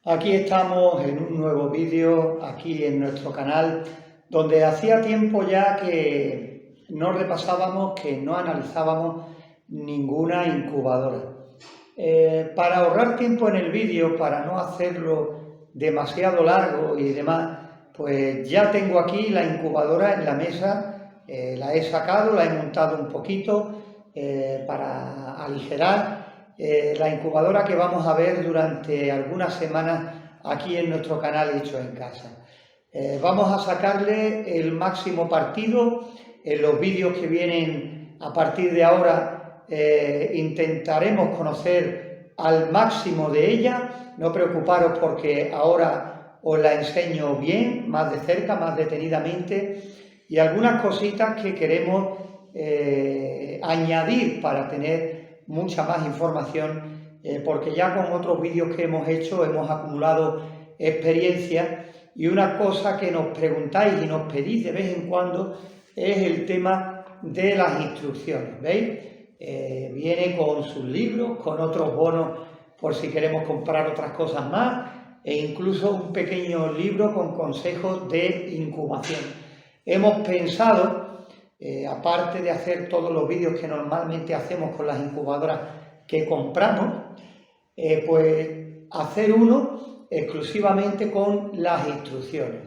Aquí estamos en un nuevo vídeo, aquí en nuestro canal, donde hacía tiempo ya que no repasábamos, que no analizábamos ninguna incubadora. Para ahorrar tiempo en el vídeo, para no hacerlo demasiado largo y demás, pues ya tengo aquí la incubadora en la mesa, la he sacado, la he montado un poquito para aligerar. La incubadora que vamos a ver durante algunas semanas aquí en nuestro canal Hecho en Casa. Vamos a sacarle el máximo partido. En los vídeos que vienen a partir de ahora intentaremos conocer al máximo de ella. No preocuparos porque ahora os la enseño bien, más de cerca, más detenidamente, y algunas cositas que queremos añadir para tener mucha más información, porque ya con otros vídeos que hemos hecho hemos acumulado experiencia, y una cosa que nos preguntáis y nos pedís de vez en cuando es el tema de las instrucciones. ¿Veis? Viene con sus libros, con otros bonos por si queremos comprar otras cosas más, e incluso un pequeño libro con consejos de incubación. Hemos pensado, aparte de hacer todos los vídeos que normalmente hacemos con las incubadoras que compramos, pues hacer uno exclusivamente con las instrucciones.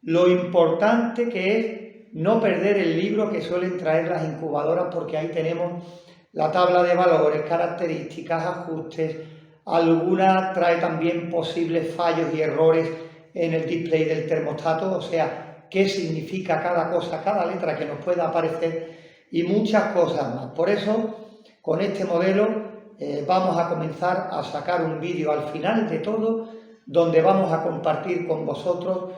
Lo importante que es no perder el libro que suelen traer las incubadoras, porque ahí tenemos la tabla de valores, características, ajustes. Alguna trae también posibles fallos y errores en el display del termostato, o sea, qué significa cada cosa, cada letra que nos pueda aparecer, y muchas cosas más. Por eso, con este modelo vamos a comenzar a sacar un vídeo al final de todo, donde vamos a compartir con vosotros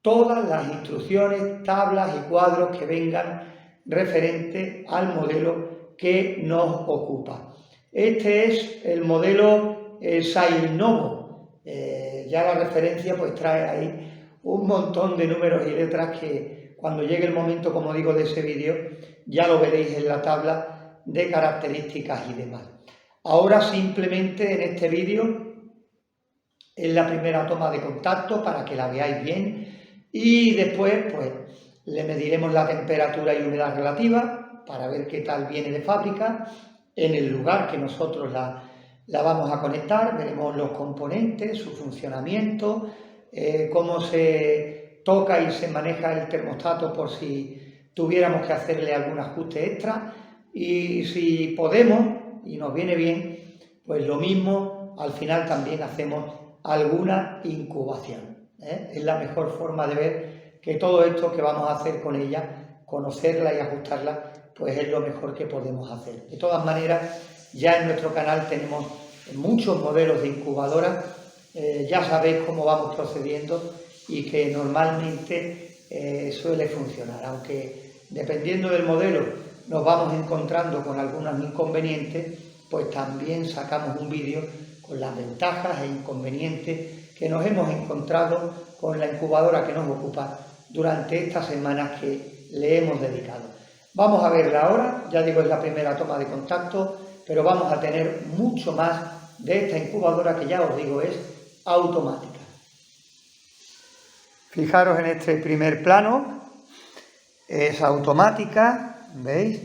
todas las instrucciones, tablas y cuadros que vengan referente al modelo que nos ocupa. Este es el modelo Sailnovo. Ya la referencia pues trae ahí un montón de números y letras que cuando llegue el momento, como digo, de ese vídeo, ya lo veréis en la tabla de características y demás. Ahora simplemente en este vídeo es la primera toma de contacto para que la veáis bien, y después pues le mediremos la temperatura y humedad relativa para ver qué tal viene de fábrica en el lugar que nosotros la vamos a conectar. Veremos los componentes, su funcionamiento, cómo se toca y se maneja el termostato por si tuviéramos que hacerle algún ajuste extra, y si podemos y nos viene bien, pues lo mismo, al final también hacemos alguna incubación. Es la mejor forma de ver que todo esto que vamos a hacer con ella, conocerla y ajustarla, pues es lo mejor que podemos hacer. De todas maneras, ya en nuestro canal tenemos muchos modelos de incubadoras. Ya sabéis cómo vamos procediendo y que normalmente suele funcionar, aunque dependiendo del modelo nos vamos encontrando con algunos inconvenientes, pues también sacamos un vídeo con las ventajas e inconvenientes que nos hemos encontrado con la incubadora que nos ocupa durante estas semanas que le hemos dedicado. Vamos a verla ahora. Ya digo, es la primera toma de contacto, pero vamos a tener mucho más de esta incubadora, que ya os digo es automática. Fijaros en este primer plano, es automática, ¿veis?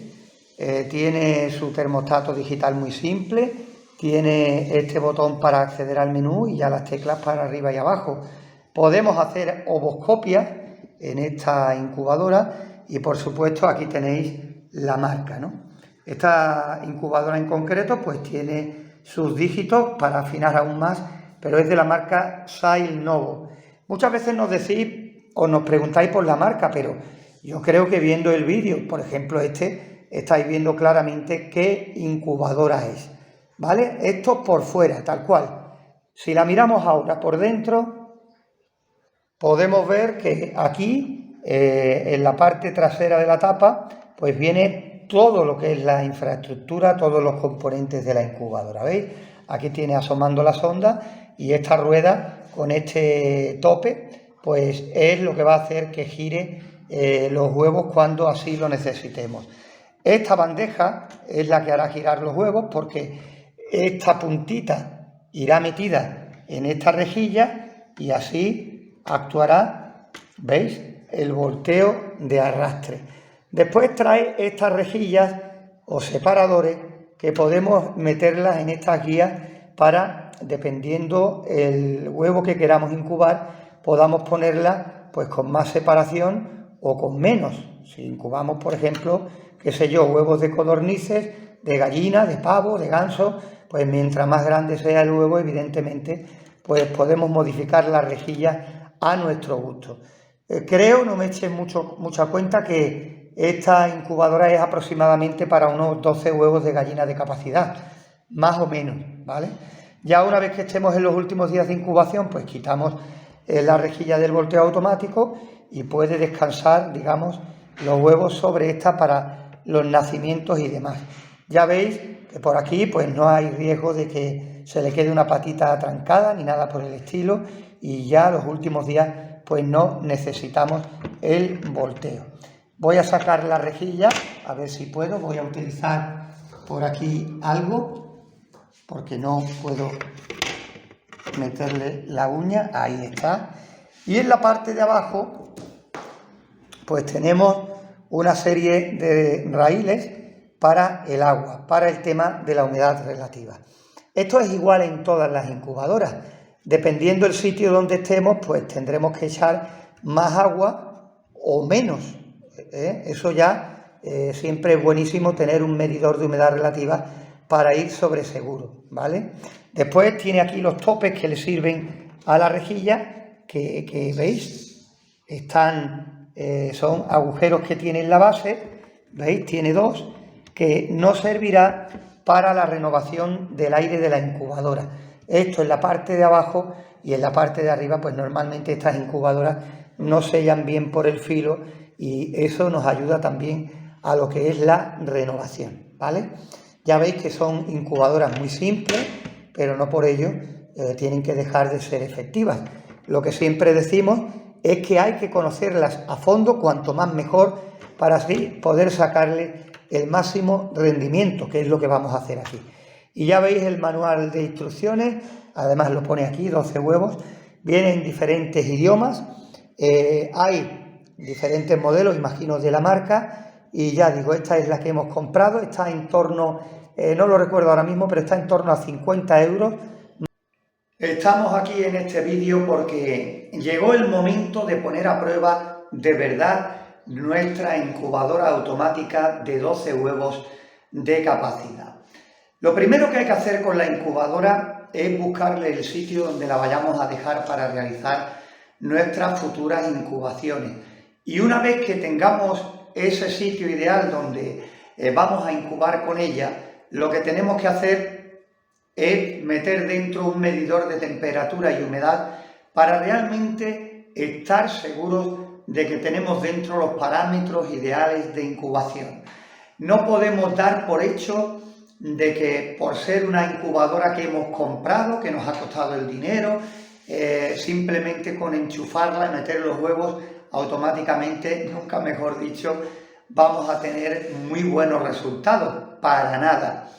Tiene su termostato digital muy simple, tiene este botón para acceder al menú y ya las teclas para arriba y abajo. Podemos hacer ovoscopias en esta incubadora y por supuesto aquí tenéis la marca, ¿no? Esta incubadora en concreto pues tiene sus dígitos para afinar aún más, pero es de la marca Sailnovo. Muchas veces nos decís o nos preguntáis por la marca, pero yo creo que viendo el vídeo, por ejemplo estáis viendo claramente qué incubadora es, ¿vale? Esto por fuera, tal cual. Si la miramos ahora por dentro, podemos ver que aquí, en la parte trasera de la tapa, pues viene todo lo que es la infraestructura, todos los componentes de la incubadora, ¿veis? Aquí tiene asomando la sonda, y esta rueda con este tope pues es lo que va a hacer que gire los huevos cuando así lo necesitemos. Esta bandeja es la que hará girar los huevos, porque esta puntita irá metida en esta rejilla y así actuará, ¿veis?, el volteo de arrastre. Después trae estas rejillas o separadores que podemos meterlas en estas guías para, dependiendo el huevo que queramos incubar, podamos ponerla pues con más separación o con menos. Si incubamos, por ejemplo, qué sé yo, huevos de codornices, de gallina, de pavo, de ganso, pues mientras más grande sea el huevo, evidentemente, pues podemos modificar la rejilla a nuestro gusto. Creo, no me echen mucha cuenta, que esta incubadora es aproximadamente para unos 12 huevos de gallina de capacidad, más o menos, ¿vale? Ya una vez que estemos en los últimos días de incubación, pues quitamos la rejilla del volteo automático y puede descansar, digamos, los huevos sobre esta para los nacimientos y demás. Ya veis que por aquí pues no hay riesgo de que se le quede una patita atrancada ni nada por el estilo, y ya los últimos días pues no necesitamos el volteo. Voy a sacar la rejilla, a ver si puedo, voy a utilizar por aquí algo, porque no puedo meterle la uña, ahí está. Y en la parte de abajo pues tenemos una serie de raíles para el agua, para el tema de la humedad relativa. Esto es igual en todas las incubadoras. Dependiendo del sitio donde estemos, pues tendremos que echar más agua o menos. Eso ya siempre es buenísimo tener un medidor de humedad relativa para ir sobre seguro, ¿vale? Después tiene aquí los topes que le sirven a la rejilla, que veis, son agujeros que tiene en la base, ¿veis? Tiene dos, que no servirá para la renovación del aire de la incubadora. Esto en la parte de abajo, y en la parte de arriba pues normalmente estas incubadoras no sellan bien por el filo, y eso nos ayuda también a lo que es la renovación, ¿vale? Ya veis que son incubadoras muy simples, pero no por ello tienen que dejar de ser efectivas. Lo que siempre decimos es que hay que conocerlas a fondo, cuanto más mejor, para así poder sacarle el máximo rendimiento, que es lo que vamos a hacer aquí. Y ya veis el manual de instrucciones, además lo pone aquí, 12 huevos, viene en diferentes idiomas, hay diferentes modelos, imagino, de la marca, y ya digo, esta es la que hemos comprado, está en torno, no lo recuerdo ahora mismo, pero está en torno a 50 euros. Estamos aquí en este vídeo porque llegó el momento de poner a prueba de verdad nuestra incubadora automática de 12 huevos de capacidad. Lo primero que hay que hacer con la incubadora es buscarle el sitio donde la vayamos a dejar para realizar nuestras futuras incubaciones. Y una vez que tengamos ese sitio ideal donde vamos a incubar con ella, lo que tenemos que hacer es meter dentro un medidor de temperatura y humedad para realmente estar seguros de que tenemos dentro los parámetros ideales de incubación. No podemos dar por hecho de que por ser una incubadora que hemos comprado, que nos ha costado el dinero, simplemente con enchufarla y meter los huevos automáticamente, nunca mejor dicho, vamos a tener muy buenos resultados. Para nada.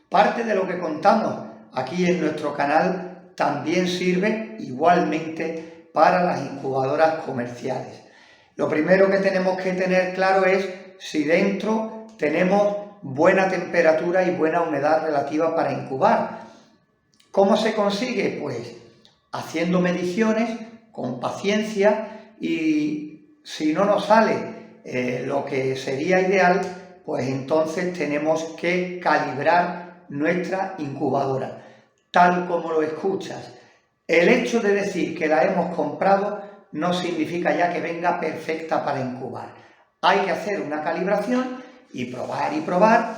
Parte de lo que contamos aquí en nuestro canal también sirve igualmente para las incubadoras comerciales. Lo primero que tenemos que tener claro es si dentro tenemos buena temperatura y buena humedad relativa para incubar. ¿Cómo se consigue? Pues haciendo mediciones con paciencia, y si no nos sale lo que sería ideal, pues entonces tenemos que calibrar nuestra incubadora, tal como lo escuchas. El hecho de decir que la hemos comprado no significa ya que venga perfecta para incubar. Hay que hacer una calibración y probar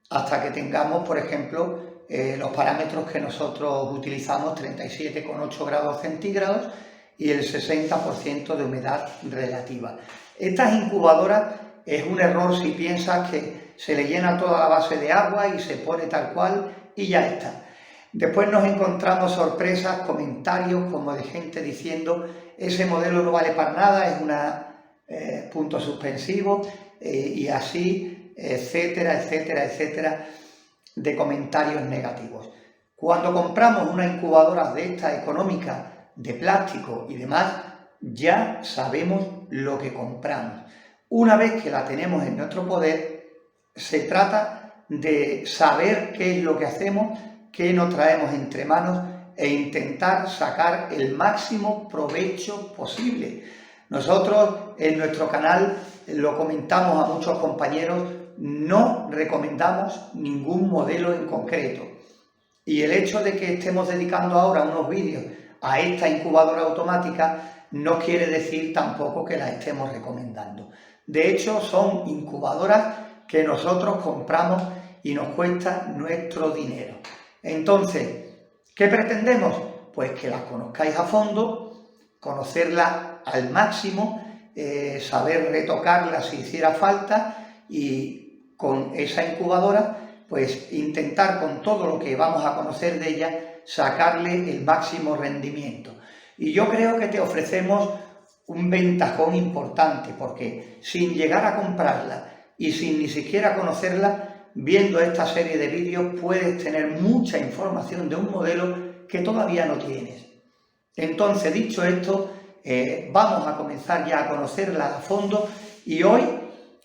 hasta que tengamos, por ejemplo, los parámetros que nosotros utilizamos, 37,8 grados centígrados y el 60% de humedad relativa. Estas incubadoras es un error si piensas que se le llena toda la base de agua y se pone tal cual y ya está. Después nos encontramos sorpresas, comentarios como de gente diciendo ese modelo no vale para nada, es un punto suspensivo, y así, etcétera, etcétera, etcétera, de comentarios negativos. Cuando compramos una incubadora de esta económica, de plástico y demás, ya sabemos lo que compramos. Una vez que la tenemos en nuestro poder, se trata de saber qué es lo que hacemos, qué nos traemos entre manos e intentar sacar el máximo provecho posible. Nosotros en nuestro canal lo comentamos a muchos compañeros, no recomendamos ningún modelo en concreto. Y el hecho de que estemos dedicando ahora unos vídeos a esta incubadora automática no quiere decir tampoco que la estemos recomendando. De hecho, son incubadoras que nosotros compramos y nos cuesta nuestro dinero. Entonces, ¿qué pretendemos? Pues que las conozcáis a fondo, conocerlas al máximo, saber retocarlas si hiciera falta y con esa incubadora pues intentar con todo lo que vamos a conocer de ella sacarle el máximo rendimiento. Y yo creo que te ofrecemos un ventajón importante porque sin llegar a comprarla y sin ni siquiera conocerla, viendo esta serie de vídeos puedes tener mucha información de un modelo que todavía no tienes. Entonces, dicho esto, vamos a comenzar ya a conocerla a fondo y hoy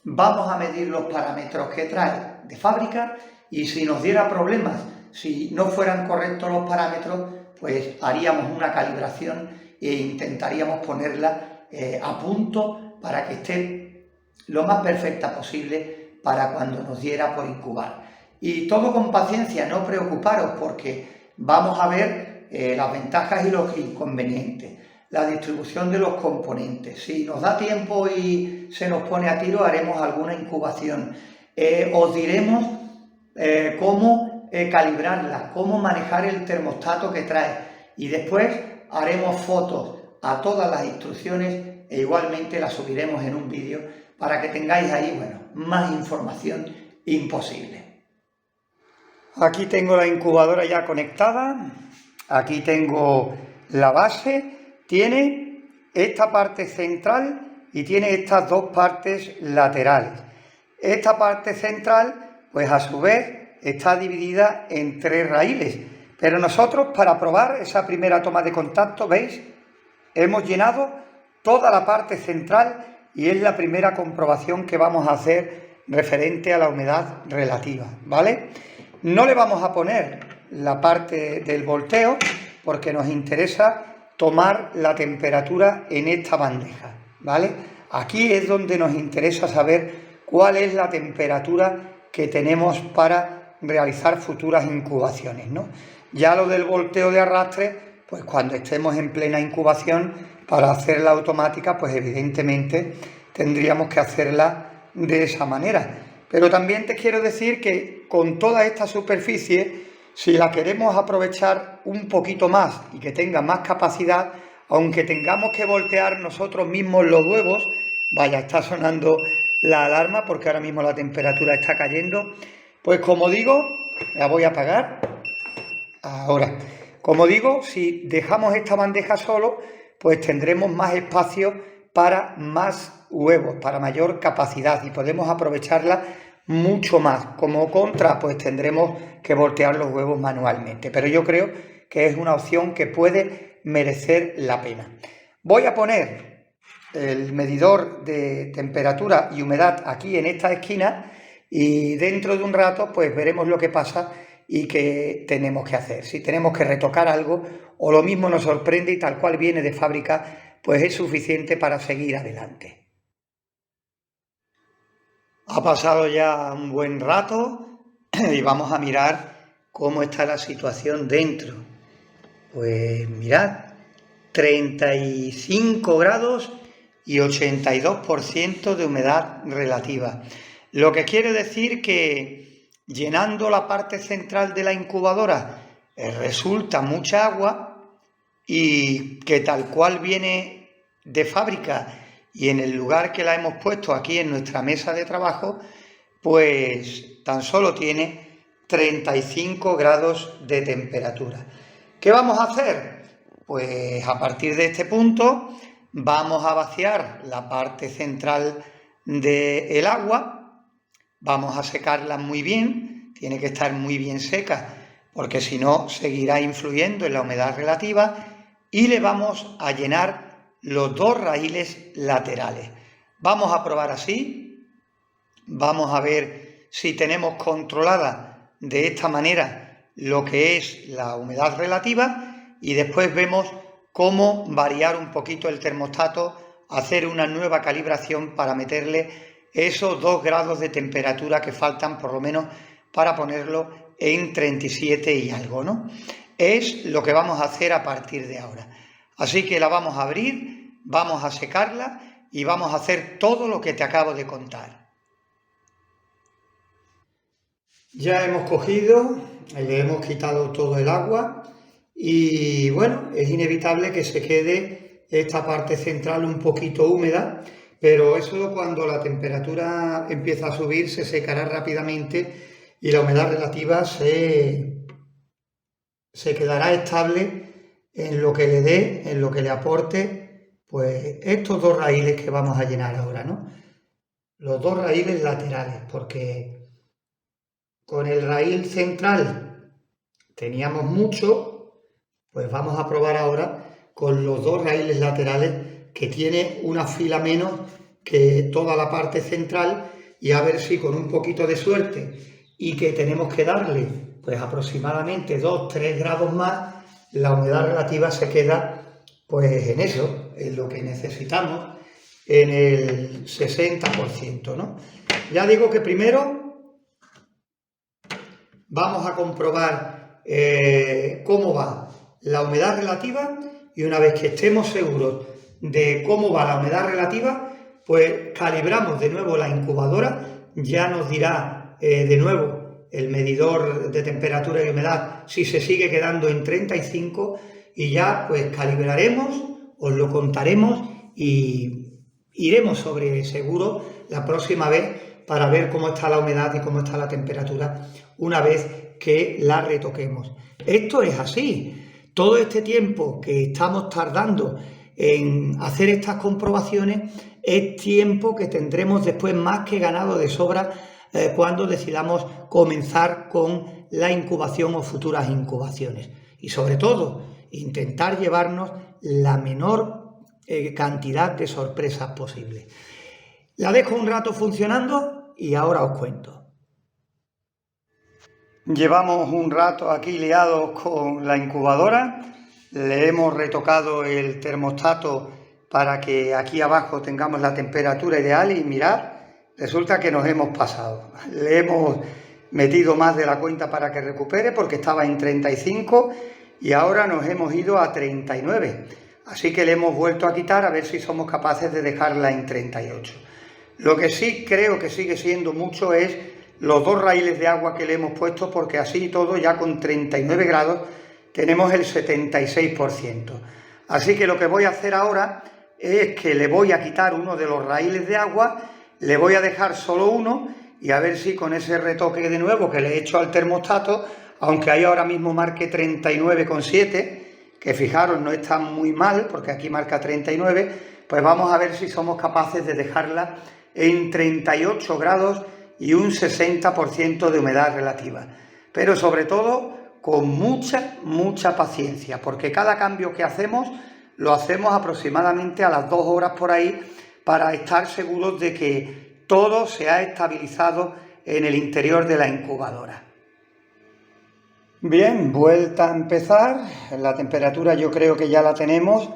vamos a medir los parámetros que trae de fábrica y si nos diera problemas, si no fueran correctos los parámetros, pues haríamos una calibración e intentaríamos ponerla a punto para que esté lo más perfecta posible para cuando nos diera por incubar. Y todo con paciencia, no preocuparos porque vamos a ver las ventajas y los inconvenientes, la distribución de los componentes. Si nos da tiempo y se nos pone a tiro, haremos alguna incubación. Os diremos cómo calibrarla, cómo manejar el termostato que trae y después haremos fotos a todas las instrucciones e igualmente las subiremos en un vídeo para que tengáis ahí, bueno, más información imposible. Aquí tengo la incubadora ya conectada, aquí tengo la base, tiene esta parte central y tiene estas dos partes laterales. Esta parte central pues a su vez está dividida en 3 raíles, pero nosotros para probar esa primera toma de contacto, ¿veis? Hemos llenado toda la parte central y es la primera comprobación que vamos a hacer referente a la humedad relativa, ¿vale? No le vamos a poner la parte del volteo porque nos interesa tomar la temperatura en esta bandeja, ¿vale? Aquí es donde nos interesa saber cuál es la temperatura que tenemos para realizar futuras incubaciones, ¿no? Ya lo del volteo de arrastre, pues cuando estemos en plena incubación, para hacerla automática, pues evidentemente tendríamos que hacerla de esa manera. Pero también te quiero decir que con toda esta superficie, si la queremos aprovechar un poquito más y que tenga más capacidad, aunque tengamos que voltear nosotros mismos los huevos, vaya, está sonando la alarma porque ahora mismo la temperatura está cayendo, pues como digo, la voy a apagar ahora. Como digo, si dejamos esta bandeja solo, pues tendremos más espacio para más huevos, para mayor capacidad y podemos aprovecharla mucho más. Como contra, pues tendremos que voltear los huevos manualmente, pero yo creo que es una opción que puede merecer la pena. Voy a poner el medidor de temperatura y humedad aquí en esta esquina y dentro de un rato pues veremos lo que pasa y qué tenemos que hacer. Si tenemos que retocar algo o lo mismo nos sorprende y tal cual viene de fábrica, pues es suficiente para seguir adelante. Ha pasado ya un buen rato y vamos a mirar cómo está la situación dentro. Pues mirad, 35 grados y 82% de humedad relativa. Lo que quiere decir que llenando la parte central de la incubadora resulta mucha agua y que tal cual viene de fábrica y en el lugar que la hemos puesto aquí en nuestra mesa de trabajo, pues tan solo tiene 35 grados de temperatura. ¿Qué vamos a hacer? Pues a partir de este punto vamos a vaciar la parte central del agua, vamos a secarla muy bien, tiene que estar muy bien seca porque si no seguirá influyendo en la humedad relativa, y le vamos a llenar los dos raíles laterales. Vamos a probar así, vamos a ver si tenemos controlada de esta manera lo que es la humedad relativa y después vemos cómo variar un poquito el termostato, hacer una nueva calibración para meterle esos 2 grados de temperatura que faltan por lo menos para ponerlo en 37 y algo, ¿no? Es lo que vamos a hacer a partir de ahora. Así que la vamos a abrir, vamos a secarla y vamos a hacer todo lo que te acabo de contar. Ya hemos cogido, le hemos quitado todo el agua y bueno, es inevitable que se quede esta parte central un poquito húmeda, pero eso cuando la temperatura empieza a subir se secará rápidamente y la humedad relativa se quedará estable en lo que le dé, en lo que le aporte, pues estos 2 raíles que vamos a llenar ahora, ¿no? Los 2 raíles laterales, porque con el raíl central teníamos mucho, pues vamos a probar ahora con los 2 raíles laterales que tiene una fila menos que toda la parte central y a ver si con un poquito de suerte y que tenemos que darle pues aproximadamente 2-3 grados más, la humedad relativa se queda pues en eso, en lo que necesitamos, en el 60%, ¿no? Ya digo que primero vamos a comprobar cómo va la humedad relativa y una vez que estemos seguros de cómo va la humedad relativa, pues calibramos de nuevo la incubadora, ya nos dirá de nuevo el medidor de temperatura y humedad si se sigue quedando en 35 y ya pues calibraremos, os lo contaremos y iremos sobre seguro la próxima vez para ver cómo está la humedad y cómo está la temperatura una vez que la retoquemos. Esto es así. Todo este tiempo que estamos tardando en hacer estas comprobaciones es tiempo que tendremos después más que ganado de sobra cuando decidamos comenzar con la incubación o futuras incubaciones. Y sobre todo, intentar llevarnos la menor cantidad de sorpresas posible. La dejo un rato funcionando y ahora os cuento. Llevamos un rato aquí liados con la incubadora, le hemos retocado el termostato para que aquí abajo tengamos la temperatura ideal y mirad, resulta que nos hemos pasado. Le hemos metido más de la cuenta para que recupere porque estaba en 35 y ahora nos hemos ido a 39. Así que le hemos vuelto a quitar a ver si somos capaces de dejarla en 38. Lo que sí creo que sigue siendo mucho es los 2 raíles de agua que le hemos puesto porque así todo ya con 39 grados tenemos el 76%. Así que lo que voy a hacer ahora es que le voy a quitar uno de los raíles de agua, le voy a dejar solo uno y a ver si con ese retoque de nuevo que le he hecho al termostato, aunque ahí ahora mismo marque 39,7, que fijaros no está muy mal porque aquí marca 39, pues vamos a ver si somos capaces de dejarla en 38 grados y un 60% de humedad relativa. Pero sobre todo con mucha paciencia, porque cada cambio que hacemos lo hacemos aproximadamente a las 2 horas por ahí para estar seguros de que todo se ha estabilizado en el interior de la incubadora. Bien, vuelta a empezar. La temperatura yo creo que ya la tenemos,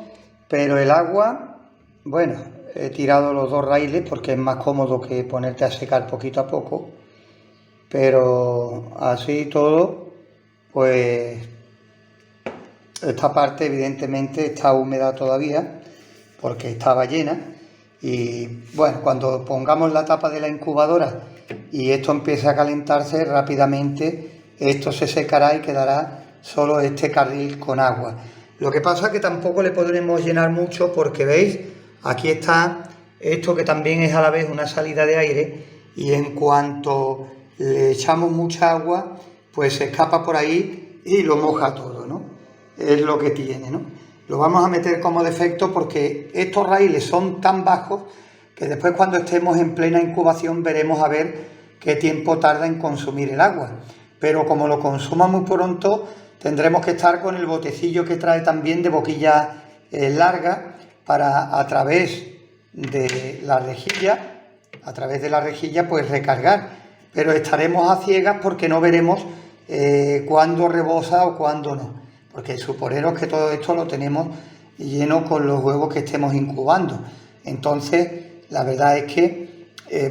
pero el agua, bueno, he tirado los 2 raíles porque es más cómodo que ponerte a secar poquito a poco, pero así todo, pues esta parte evidentemente está húmeda todavía porque estaba llena y bueno, cuando pongamos la tapa de la incubadora y esto empiece a calentarse rápidamente, esto se secará y quedará solo este carril con agua. Lo que pasa es que tampoco le podremos llenar mucho porque veis, aquí está esto que también es a la vez una salida de aire y en cuanto le echamos mucha agua, pues se escapa por ahí y lo moja todo, ¿no? Es lo que tiene, ¿no? Lo vamos a meter como defecto porque estos raíles son tan bajos que después cuando estemos en plena incubación veremos a ver qué tiempo tarda en consumir el agua. pero como lo consuma muy pronto, tendremos que estar con el botecillo que trae también de boquilla larga para a través de la rejilla, pues recargar, pero estaremos a ciegas porque no veremos cuándo rebosa o cuándo no, porque suponeros que todo esto lo tenemos lleno con los huevos que estemos incubando. Entonces la verdad es que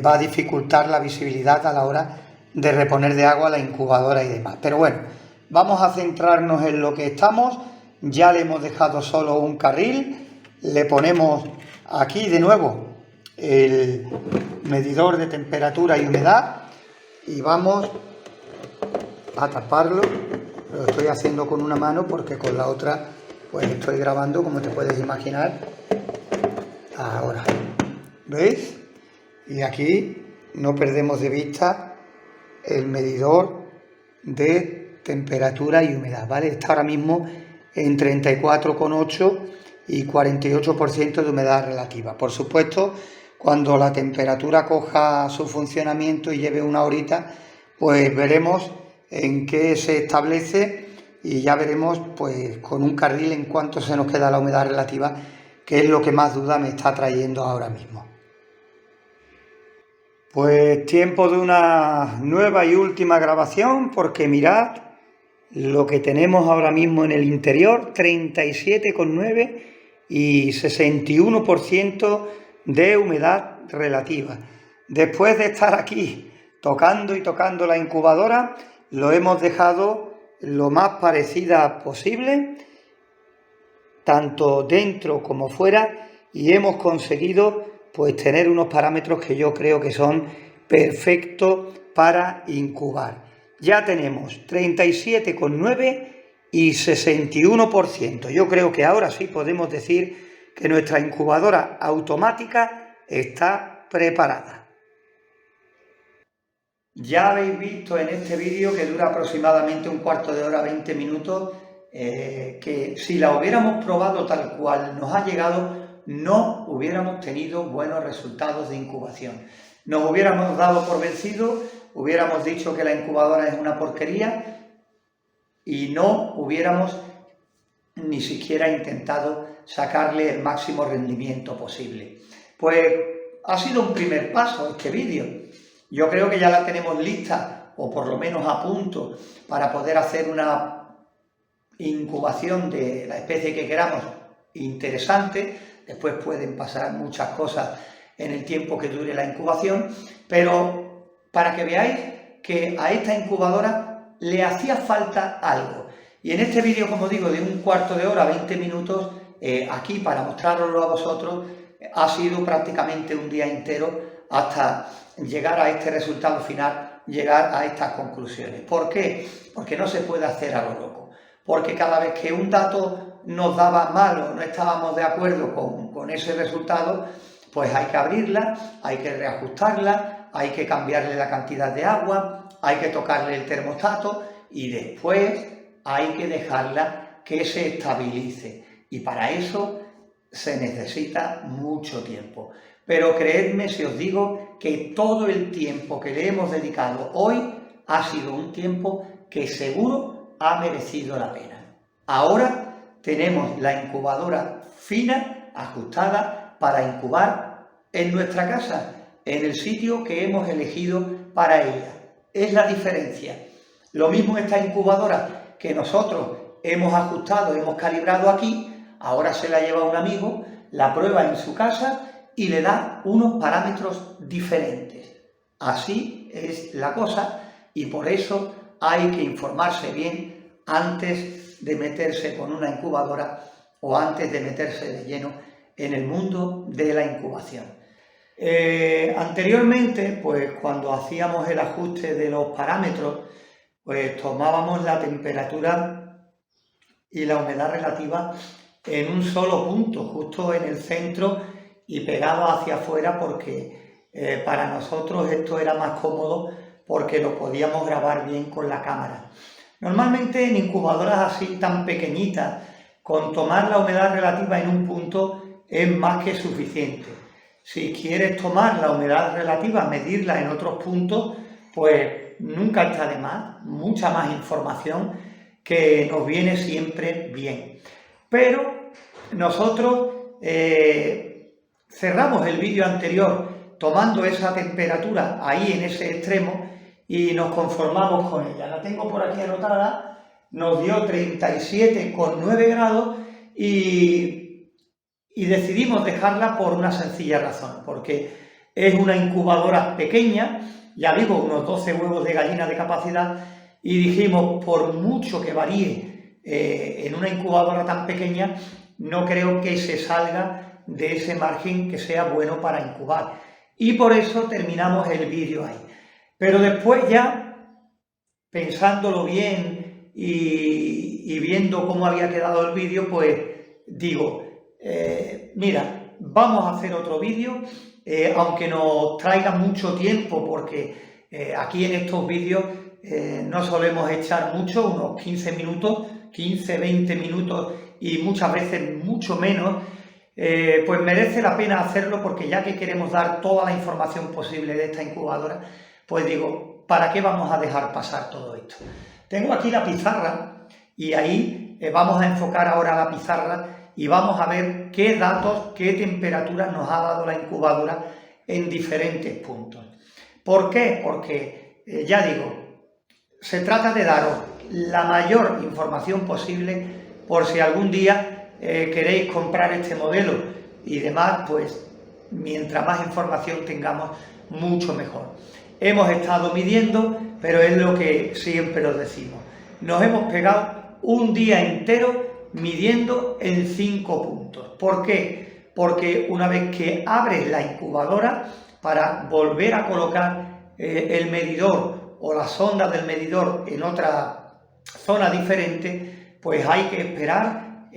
va a dificultar la visibilidad a la hora de reponer de agua la incubadora y demás. Pero bueno, vamos a centrarnos en lo que estamos. Ya le hemos dejado solo un carril, le ponemos aquí de nuevo el medidor de temperatura y humedad y vamos a taparlo. Lo estoy haciendo con una mano porque con la otra pues estoy grabando, como te puedes imaginar. Ahora, ¿veis? Y aquí no perdemos de vista el medidor de temperatura y humedad, ¿vale? Está ahora mismo en 34,8 y 48% de humedad relativa. Por supuesto, cuando la temperatura coja su funcionamiento y lleve una horita, pues veremos en qué se establece y ya veremos pues con un carril en cuánto se nos queda la humedad relativa, que es lo que más duda me está trayendo ahora mismo. Pues tiempo de una nueva y última grabación, porque mirad lo que tenemos ahora mismo en el interior: 37,9 y 61% de humedad relativa. Después de estar aquí tocando y tocando la incubadora, lo hemos dejado lo más parecida posible, tanto dentro como fuera, y hemos conseguido pues tener unos parámetros que yo creo que son perfectos para incubar. Ya tenemos 37,9 y 61%. Yo creo que ahora sí podemos decir que nuestra incubadora automática está preparada. Ya habéis visto en este vídeo, que dura aproximadamente un cuarto de hora, 20 minutos, que si la hubiéramos probado tal cual nos ha llegado, no hubiéramos tenido buenos resultados de incubación. Nos hubiéramos dado por vencido, hubiéramos dicho que la incubadora es una porquería y no hubiéramos ni siquiera intentado sacarle el máximo rendimiento posible. Pues ha sido un primer paso este vídeo. Yo creo que ya la tenemos lista, o por lo menos a punto, para poder hacer una incubación de la especie que queramos interesante. Después pueden pasar muchas cosas en el tiempo que dure la incubación, pero para que veáis que a esta incubadora le hacía falta algo. Y en este vídeo, como digo, de un cuarto de hora, 20 minutos, aquí para mostraroslo a vosotros, ha sido prácticamente un día entero hasta llegar a este resultado final, llegar a estas conclusiones. ¿Por qué? Porque no se puede hacer a lo loco. Porque cada vez que un dato nos daba mal o no estábamos de acuerdo con ese resultado, pues hay que abrirla, hay que reajustarla, hay que cambiarle la cantidad de agua, hay que tocarle el termostato y después hay que dejarla que se estabilice. Y para eso se necesita mucho tiempo. Pero creedme si os digo que todo el tiempo que le hemos dedicado hoy ha sido un tiempo que seguro ha merecido la pena. Ahora tenemos la incubadora fina, ajustada para incubar en nuestra casa, en el sitio que hemos elegido para ella. Es la diferencia. Lo mismo esta incubadora que nosotros hemos ajustado, hemos calibrado aquí, ahora se la lleva un amigo, la prueba en su casa y le da unos parámetros diferentes. Así es la cosa y por eso hay que informarse bien antes de meterse con una incubadora o antes de meterse de lleno en el mundo de la incubación. Anteriormente, pues cuando hacíamos el ajuste de los parámetros, pues tomábamos la temperatura y la humedad relativa en un solo punto, justo en el centro y pegado hacia afuera, porque para nosotros esto era más cómodo porque lo podíamos grabar bien con la cámara. Normalmente en incubadoras así tan pequeñitas, con tomar la humedad relativa en un punto es más que suficiente. Si quieres tomar la humedad relativa, medirla en otros puntos, pues nunca está de más, mucha más información que nos viene siempre bien. Pero nosotros cerramos el vídeo anterior tomando esa temperatura ahí en ese extremo y nos conformamos con ella. La tengo por aquí anotada, nos dio 37,9 grados y decidimos dejarla por una sencilla razón, porque es una incubadora pequeña, ya digo, unos 12 huevos de gallina de capacidad, y dijimos, por mucho que varíe en una incubadora tan pequeña, no creo que se salga de ese margen que sea bueno para incubar. Y por eso terminamos el vídeo ahí. Pero después ya, pensándolo bien y viendo cómo había quedado el vídeo, pues digo, mira, vamos a hacer otro vídeo, aunque nos traiga mucho tiempo, porque aquí en estos vídeos no solemos echar mucho, unos 15 minutos, 15, 20 minutos y muchas veces mucho menos, pues merece la pena hacerlo, porque ya que queremos dar toda la información posible de esta incubadora, pues digo, ¿para qué vamos a dejar pasar todo esto? Tengo aquí la pizarra y ahí vamos a enfocar ahora la pizarra y vamos a ver qué datos, qué temperaturas nos ha dado la incubadora en diferentes puntos. ¿Por qué? Porque, ya digo, se trata de daros la mayor información posible por si algún día queréis comprar este modelo y demás, pues mientras más información tengamos, mucho mejor. Hemos estado midiendo, pero es lo que siempre os decimos. Nos hemos pegado un día entero midiendo en 5 puntos. ¿Por qué? Porque una vez que abres la incubadora, para volver a colocar el medidor o la sonda del medidor en otra zona diferente, pues hay que esperar,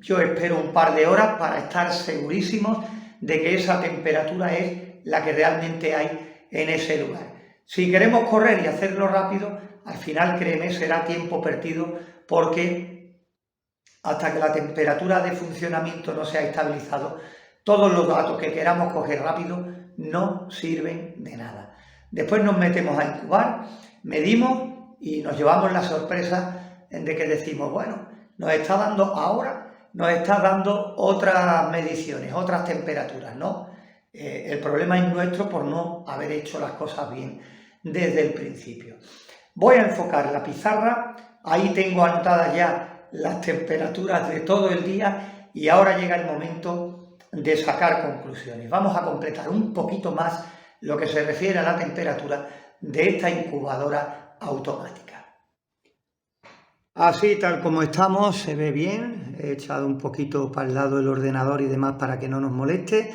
yo espero un par de horas para estar segurísimos de que esa temperatura es la que realmente hay en ese lugar. Si queremos correr y hacerlo rápido, al final, créeme, será tiempo perdido, porque hasta que la temperatura de funcionamiento no se ha estabilizado, todos los datos que queramos coger rápido no sirven de nada. Después nos metemos a incubar, medimos y nos llevamos la sorpresa de que decimos, bueno, nos está dando ahora, nos está dando otras mediciones, otras temperaturas, ¿no? El problema es nuestro por no haber hecho las cosas bien desde el principio. Voy a enfocar la pizarra, ahí tengo anotadas ya las temperaturas de todo el día y ahora llega el momento de sacar conclusiones. Vamos a completar un poquito más lo que se refiere a la temperatura de esta incubadora automática. Así tal como estamos, se ve bien. He echado un poquito para el lado el ordenador y demás para que no nos moleste.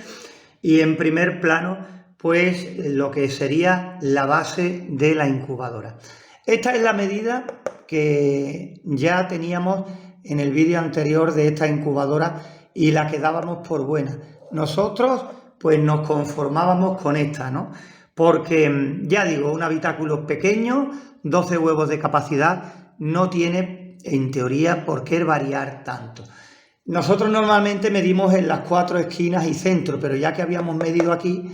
Y en primer plano, pues lo que sería la base de la incubadora. Esta es la medida que ya teníamos en el vídeo anterior de esta incubadora y la que dábamos por buena. Nosotros pues nos conformábamos con esta, ¿no? Porque, ya digo, un habitáculo pequeño, 12 huevos de capacidad, no tiene, en teoría, por qué variar tanto. Nosotros normalmente medimos en las 4 esquinas y centro, pero ya que habíamos medido aquí,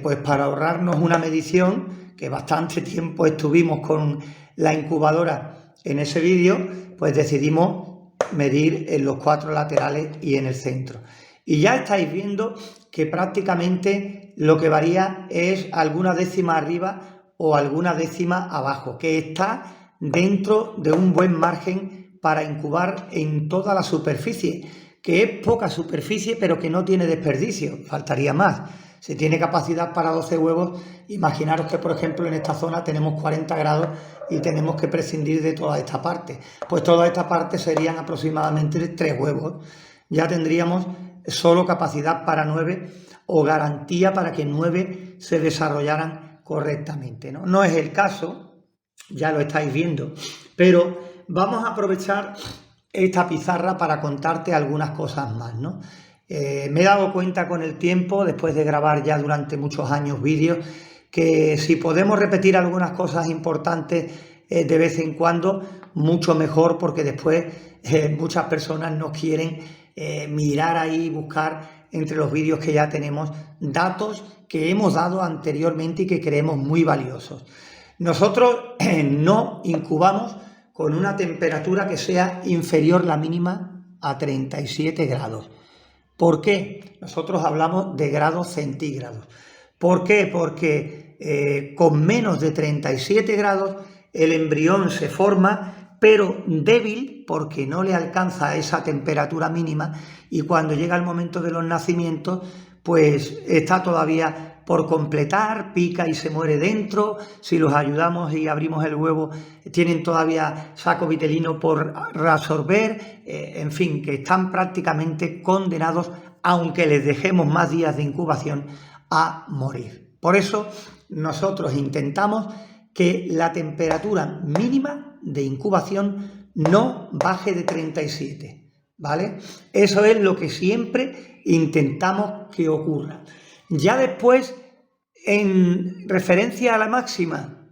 pues para ahorrarnos una medición, que bastante tiempo estuvimos con la incubadora en ese vídeo, pues decidimos medir en los 4 laterales y en el centro. Y ya estáis viendo que prácticamente lo que varía es alguna décima arriba o alguna décima abajo, que está dentro de un buen margen para incubar en toda la superficie, que es poca superficie pero que no tiene desperdicio, faltaría más. Si tiene capacidad para 12 huevos, imaginaros que por ejemplo en esta zona tenemos 40 grados y tenemos que prescindir de toda esta parte. Pues toda esta parte serían aproximadamente 3 huevos. Ya tendríamos solo capacidad para 9 o garantía para que 9 se desarrollaran correctamente, ¿no? No es el caso, ya lo estáis viendo, pero vamos a aprovechar esta pizarra para contarte algunas cosas más, ¿no? Me he dado cuenta con el tiempo, después de grabar ya durante muchos años vídeos, que si podemos repetir algunas cosas importantes de vez en cuando, mucho mejor, porque después muchas personas no quieren mirar ahí y buscar entre los vídeos que ya tenemos datos que hemos dado anteriormente y que creemos muy valiosos. Nosotros no incubamos con una temperatura que sea inferior la mínima a 37 grados. ¿Por qué? Nosotros hablamos de grados centígrados. ¿Por qué? Porque con menos de 37 grados el embrión se forma, pero débil porque no le alcanza esa temperatura mínima, y cuando llega el momento de los nacimientos, pues está todavía por completar, pica y se muere dentro. Si los ayudamos y abrimos el huevo, tienen todavía saco vitelino por reabsorber, en fin, que están prácticamente condenados, aunque les dejemos más días de incubación, a morir. Por eso nosotros intentamos que la temperatura mínima de incubación no baje de 37, ¿vale? Eso es lo que siempre intentamos que ocurra. Ya después, en referencia a la máxima,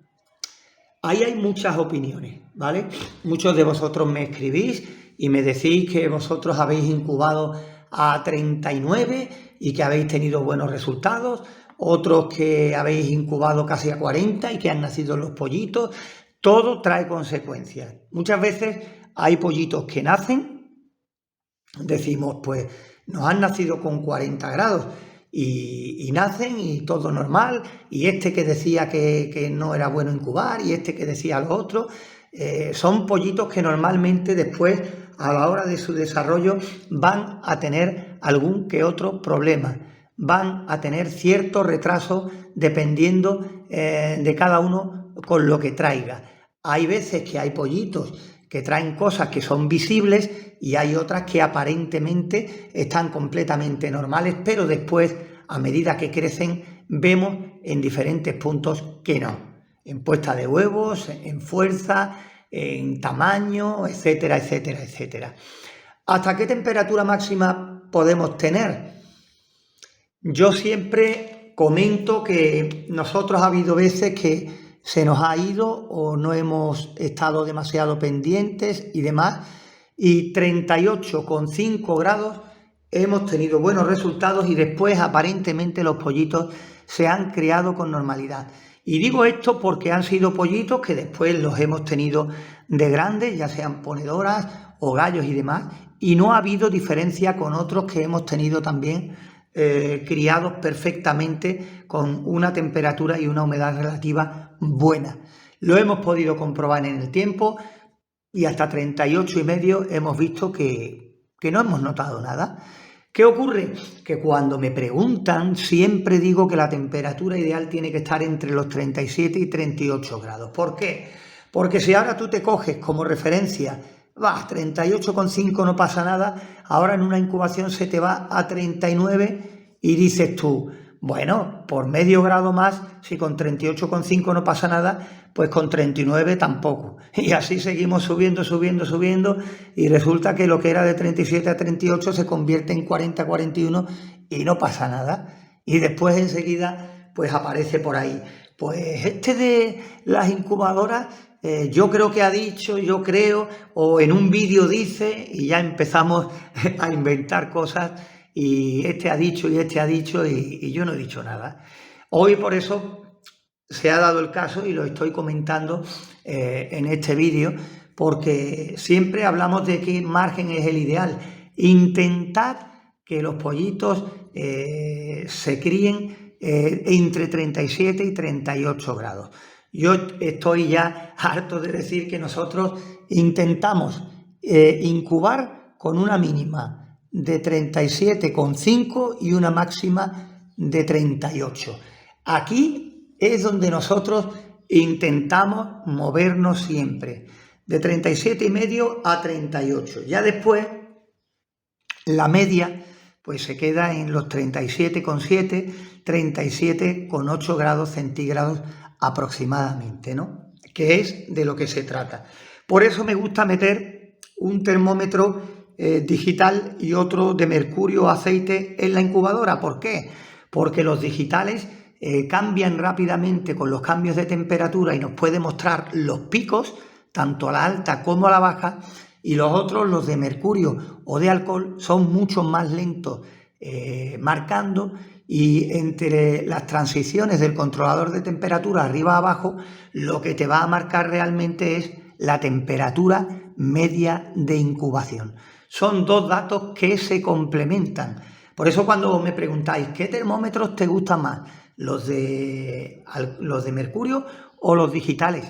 ahí hay muchas opiniones, ¿vale? Muchos de vosotros me escribís y me decís que vosotros habéis incubado a 39 y que habéis tenido buenos resultados, otros que habéis incubado casi a 40 y que han nacido los pollitos. Todo trae consecuencias. Muchas veces hay pollitos que nacen, decimos, pues nos han nacido con 40 grados y nacen y todo normal, y este que decía que no era bueno incubar y este que decía lo otro, son pollitos que normalmente después, a la hora de su desarrollo, van a tener algún que otro problema, van a tener cierto retraso dependiendo de cada uno con lo que traiga. Hay veces que hay pollitos que traen cosas que son visibles y hay otras que aparentemente están completamente normales, pero después, a medida que crecen, vemos en diferentes puntos que no. En puesta de huevos, en fuerza, en tamaño, etcétera, etcétera, etcétera. ¿Hasta qué temperatura máxima podemos tener? Yo siempre comento que nosotros ha habido veces que se nos ha ido o no hemos estado demasiado pendientes y demás, y 38,5 grados hemos tenido buenos resultados y después aparentemente los pollitos se han criado con normalidad. Y digo esto porque han sido pollitos que después los hemos tenido de grandes, ya sean ponedoras o gallos y demás, y no ha habido diferencia con otros que hemos tenido también criados perfectamente con una temperatura y una humedad relativa buena. Lo hemos podido comprobar en el tiempo y hasta 38,5 hemos visto que no hemos notado nada. ¿Qué ocurre? Que cuando me preguntan siempre digo que la temperatura ideal tiene que estar entre los 37 y 38 grados. ¿Por qué? Porque si ahora tú te coges como referencia, 38,5 no pasa nada, ahora en una incubación se te va a 39 y dices tú, bueno, por medio grado más, si con 38,5 no pasa nada, pues con 39 tampoco. Y así seguimos subiendo, subiendo, subiendo, y resulta que lo que era de 37 a 38 se convierte en 40, 41 y no pasa nada. Y después enseguida pues aparece por ahí. Pues este de las incubadoras, yo creo que ha dicho, yo creo, o en un vídeo dice, y ya empezamos a inventar cosas, y este ha dicho y yo no he dicho nada. Hoy por eso se ha dado el caso y lo estoy comentando en este vídeo, porque siempre hablamos de qué margen es el ideal. Intentad que los pollitos se críen entre 37 y 38 grados. Yo estoy ya harto de decir que nosotros intentamos incubar con una mínima de 37,5 y una máxima de 38. Aquí es donde nosotros intentamos movernos siempre, de 37,5 a 38. Ya después la media pues se queda en los 37,7, 37,8 grados centígrados aproximadamente, ¿no? Que es de lo que se trata. Por eso me gusta meter un termómetro digital y otro de mercurio o aceite en la incubadora. ¿Por qué? Porque los digitales cambian rápidamente con los cambios de temperatura y nos puede mostrar los picos, tanto a la alta como a la baja, y los otros, los de mercurio o de alcohol, son mucho más lentos marcando, y entre las transiciones del controlador de temperatura arriba a abajo, lo que te va a marcar realmente es la temperatura media de incubación. Son dos datos que se complementan. Por eso cuando me preguntáis, ¿qué termómetros te gustan más? ¿Los de mercurio o los digitales?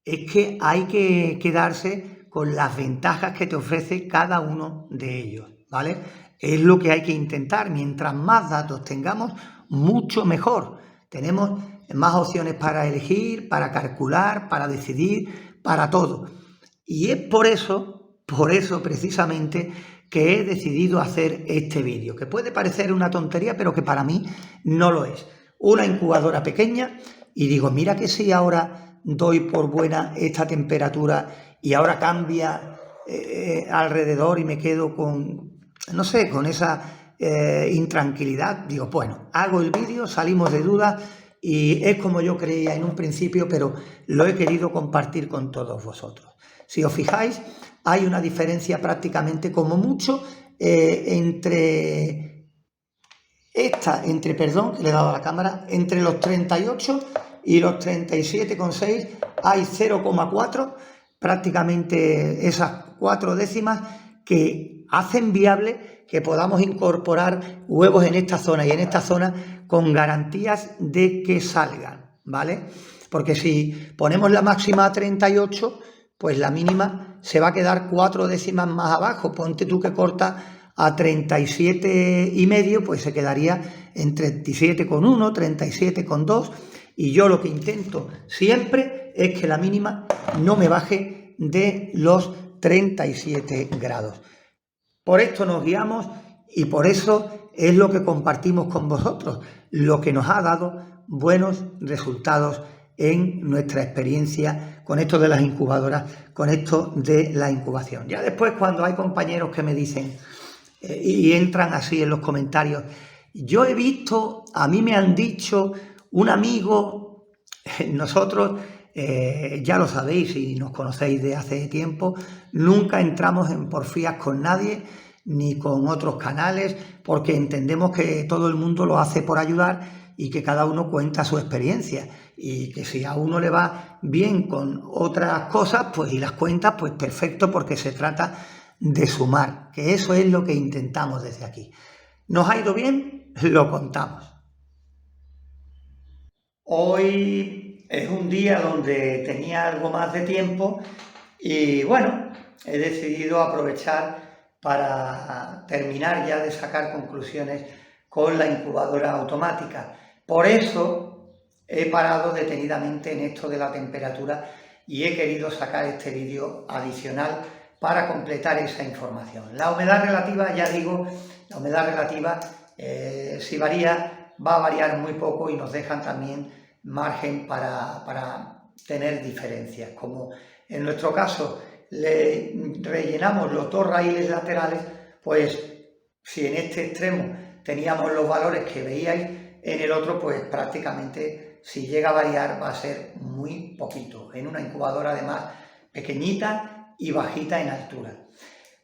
Es que hay que quedarse con las ventajas que te ofrece cada uno de ellos, ¿vale? Es lo que hay que intentar. Mientras más datos tengamos, mucho mejor. Tenemos más opciones para elegir, para calcular, para decidir, para todo. Y es por eso precisamente que he decidido hacer este vídeo, que puede parecer una tontería, pero que para mí no lo es. Una incubadora pequeña y digo, mira que si ahora doy por buena esta temperatura y ahora cambia alrededor y me quedo con, no sé, con esa intranquilidad, digo, bueno, hago el vídeo, salimos de dudas y es como yo creía en un principio, pero lo he querido compartir con todos vosotros. Si os fijáis, hay una diferencia prácticamente como mucho entre los 38 y los 37,6 hay 0,4, prácticamente esas 4 décimas que hacen viable que podamos incorporar huevos en esta zona y en esta zona con garantías de que salgan, ¿vale? Porque si ponemos la máxima a 38, pues la mínima se va a quedar 4 décimas más abajo. Ponte tú que corta a 37,5, pues se quedaría en 37,1, 37,2. Y yo lo que intento siempre es que la mínima no me baje de los 37 grados. Por esto nos guiamos y por eso es lo que compartimos con vosotros, lo que nos ha dado buenos resultados en nuestra experiencia con esto de las incubadoras, con esto de la incubación. Ya después, cuando hay compañeros que me dicen y entran así en los comentarios, yo he visto, a mí me han dicho, un amigo, nosotros, ya lo sabéis y nos conocéis de hace tiempo, nunca entramos en porfías con nadie ni con otros canales, porque entendemos que todo el mundo lo hace por ayudar y que cada uno cuenta su experiencia, y que si a uno le va bien con otras cosas, pues y las cuenta, pues perfecto, porque se trata de sumar, que eso es lo que intentamos desde aquí. ¿Nos ha ido bien? Lo contamos. Hoy es un día donde tenía algo más de tiempo y bueno, he decidido aprovechar para terminar ya de sacar conclusiones con la incubadora automática. Por eso he parado detenidamente en esto de la temperatura y he querido sacar este vídeo adicional para completar esa información. La humedad relativa, ya digo, la humedad relativa si varía, va a variar muy poco y nos dejan también margen para tener diferencias. Como en nuestro caso le rellenamos los dos raíles laterales, pues si en este extremo teníamos los valores que veíais, en el otro pues prácticamente si llega a variar va a ser muy poquito, en una incubadora además pequeñita y bajita en altura.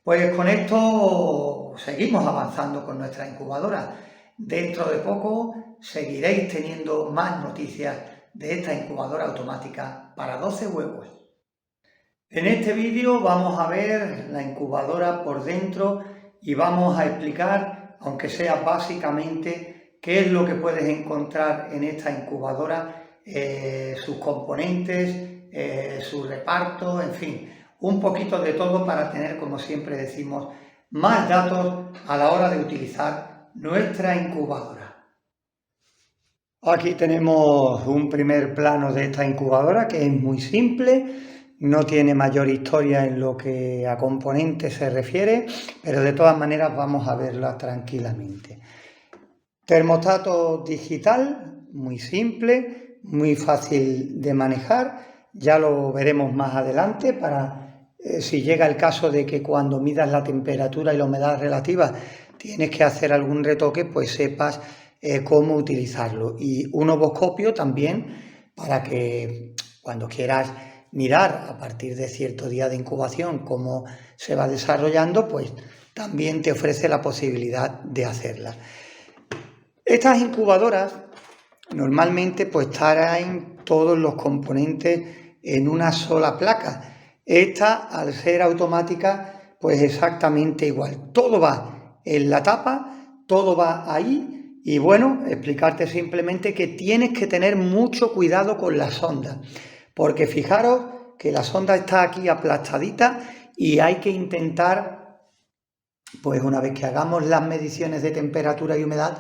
Pues con esto seguimos avanzando con nuestra incubadora. Dentro de poco seguiréis teniendo más noticias de esta incubadora automática para 12 huevos. En este vídeo vamos a ver la incubadora por dentro y vamos a explicar, aunque sea básicamente, qué es lo que puedes encontrar en esta incubadora, sus componentes, su reparto, en fin, un poquito de todo para tener, como siempre decimos, más datos a la hora de utilizar nuestra incubadora. Aquí tenemos un primer plano de esta incubadora que es muy simple, no tiene mayor historia en lo que a componentes se refiere, pero de todas maneras vamos a verla tranquilamente. Termostato digital, muy simple, muy fácil de manejar, ya lo veremos más adelante para si llega el caso de que cuando midas la temperatura y la humedad relativa tienes que hacer algún retoque, pues sepas cómo utilizarlo. Y un ovoscopio también para que cuando quieras mirar a partir de cierto día de incubación cómo se va desarrollando, pues también te ofrece la posibilidad de hacerla. Estas incubadoras normalmente pues traen todos los componentes en una sola placa. Esta, al ser automática, pues exactamente igual. Todo va en la tapa, todo va ahí. Y bueno, explicarte simplemente que tienes que tener mucho cuidado con la sonda, porque fijaros que la sonda está aquí aplastadita y hay que intentar, pues una vez que hagamos las mediciones de temperatura y humedad,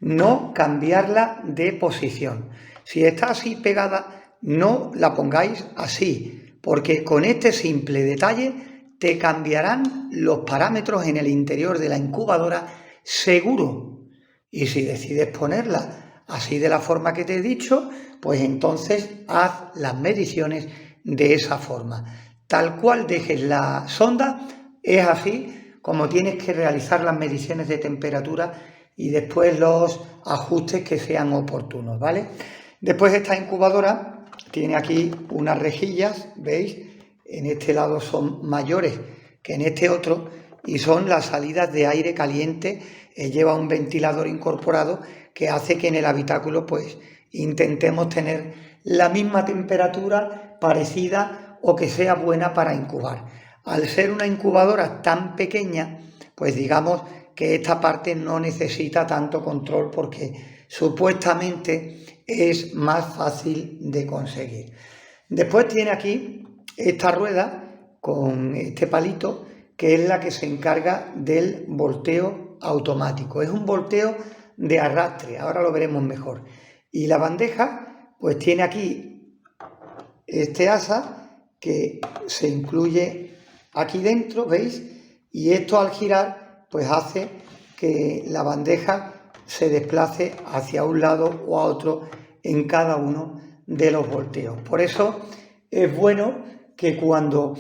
no cambiarla de posición. Si está así pegada, no la pongáis así, porque con este simple detalle te cambiarán los parámetros en el interior de la incubadora seguro. Y si decides ponerla así de la forma que te he dicho, pues entonces haz las mediciones de esa forma. Tal cual dejes la sonda, es así como tienes que realizar las mediciones de temperatura y después los ajustes que sean oportunos, ¿vale? Después esta incubadora tiene aquí unas rejillas, ¿veis? En este lado son mayores que en este otro y son las salidas de aire caliente. Lleva un ventilador incorporado que hace que en el habitáculo pues intentemos tener la misma temperatura parecida o que sea buena para incubar. Al ser una incubadora tan pequeña, pues digamos que esta parte no necesita tanto control porque supuestamente es más fácil de conseguir. Después tiene aquí esta rueda con este palito que es la que se encarga del volteo automático. Es un volteo de arrastre, ahora lo veremos mejor. Y la bandeja pues tiene aquí este asa que se incluye aquí dentro, ¿veis? Y esto al girar pues hace que la bandeja se desplace hacia un lado o a otro en cada uno de los volteos. Por eso es bueno que cuando